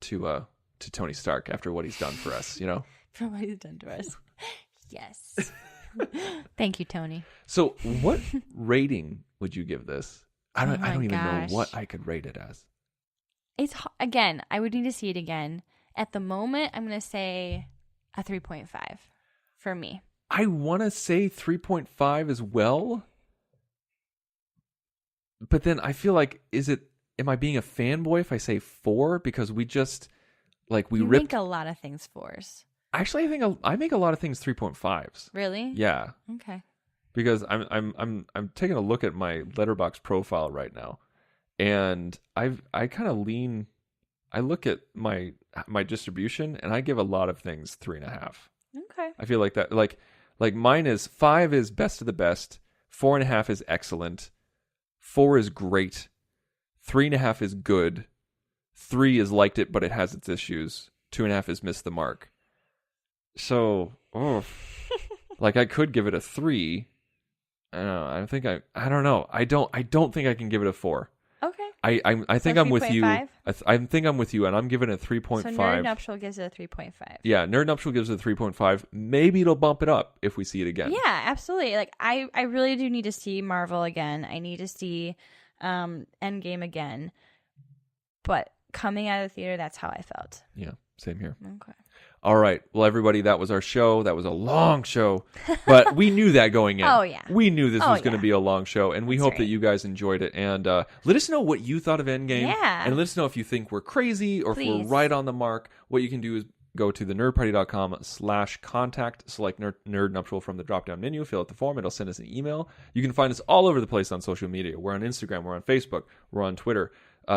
G: to Tony Stark after what he's done for us, you know?
D: For what he's done to us. Yes. Thank you, Tony.
G: So, what rating would you give this? I don't even
D: gosh.
G: know what I could rate it as.
D: Again, I would need to see it again. At the moment, I'm going to say a 3.5 for me.
G: I want to say 3.5 as well. But then I feel like, am I being a fanboy if I say 4? Because we just,
D: you
G: ripped.
D: make a lot of things 4s.
G: Actually, I think I make a lot of things 3.5s.
D: Really?
G: Yeah.
D: Okay.
G: Because I'm taking a look at my Letterboxd profile right now, and I kind of lean. I look at my distribution, and I give a lot of things 3.5.
D: Okay.
G: I feel like that. Like mine is 5 is best of the best, 4.5 is excellent, 4 is great, 3.5 is good, 3 is liked it but it has its issues, 2.5 is missed the mark. So, I could give it a 3. I don't know. I don't think I can give it a 4.
D: Okay.
G: I think I'm with you.
D: 3.5?
G: I think I'm with you, and I'm giving it a 3.5.
D: So Nerd Nuptial gives it a 3.5.
G: Yeah, Nerd Nuptial gives it a 3.5. Maybe it'll bump it up if we see it again.
D: Yeah, absolutely. I really do need to see Marvel again. I need to see Endgame again. But coming out of the theater, that's how I felt.
G: Yeah, same here.
D: Okay.
G: All right. Well, everybody, that was our show. That was a long show, but we knew that going in.
D: Oh, yeah.
G: We knew this was going to
D: yeah.
G: be a long show, and we hope that you guys enjoyed it. And let us know what you thought of Endgame.
D: Yeah.
G: And let us know if you think we're crazy or if
D: Please.
G: we're right on the mark. What you can do is go to thenerdparty.com/contact, select Nerd Nuptial from the drop-down menu, fill out the form. It'll send us an email. You can find us all over the place on social media. We're on Instagram. We're on Facebook. We're on Twitter.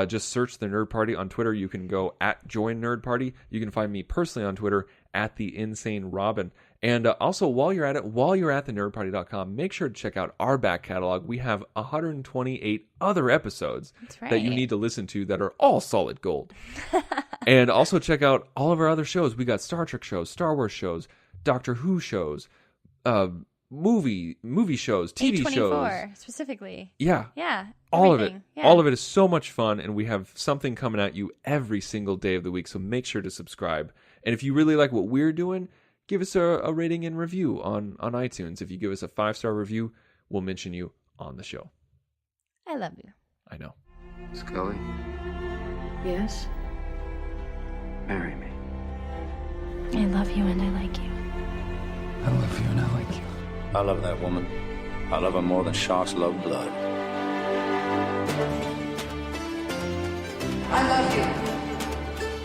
G: Just search the Nerd Party on Twitter. You can go at Join Nerd Party. You can find me personally on Twitter at The Insane Robin. And also, while you're at it, while you're at thenerdparty.com, make sure to check out our back catalog. We have 128 other episodes that you need to listen to that are all solid gold. And also check out all of our other shows. We got Star Trek shows, Star Wars shows, Doctor Who shows, movie shows, TV shows.
D: A24 specifically.
G: Yeah.
D: Yeah.
G: All of it.
D: Everything. Yeah.
G: All of it is so much fun, and we have something coming at you every single day of the week, so make sure to subscribe. And if you really like what we're doing, give us a rating and review on iTunes. If you give us a 5-star review, we'll mention you on the show.
D: I love you.
G: I know.
B: Scully,
C: Yes?
B: marry me.
D: I love you and I like you.
E: I love you and I like you.
F: I love that woman. I love her more than sharks love blood.
C: I love you.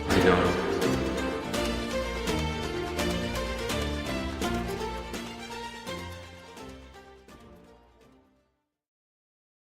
B: I don't.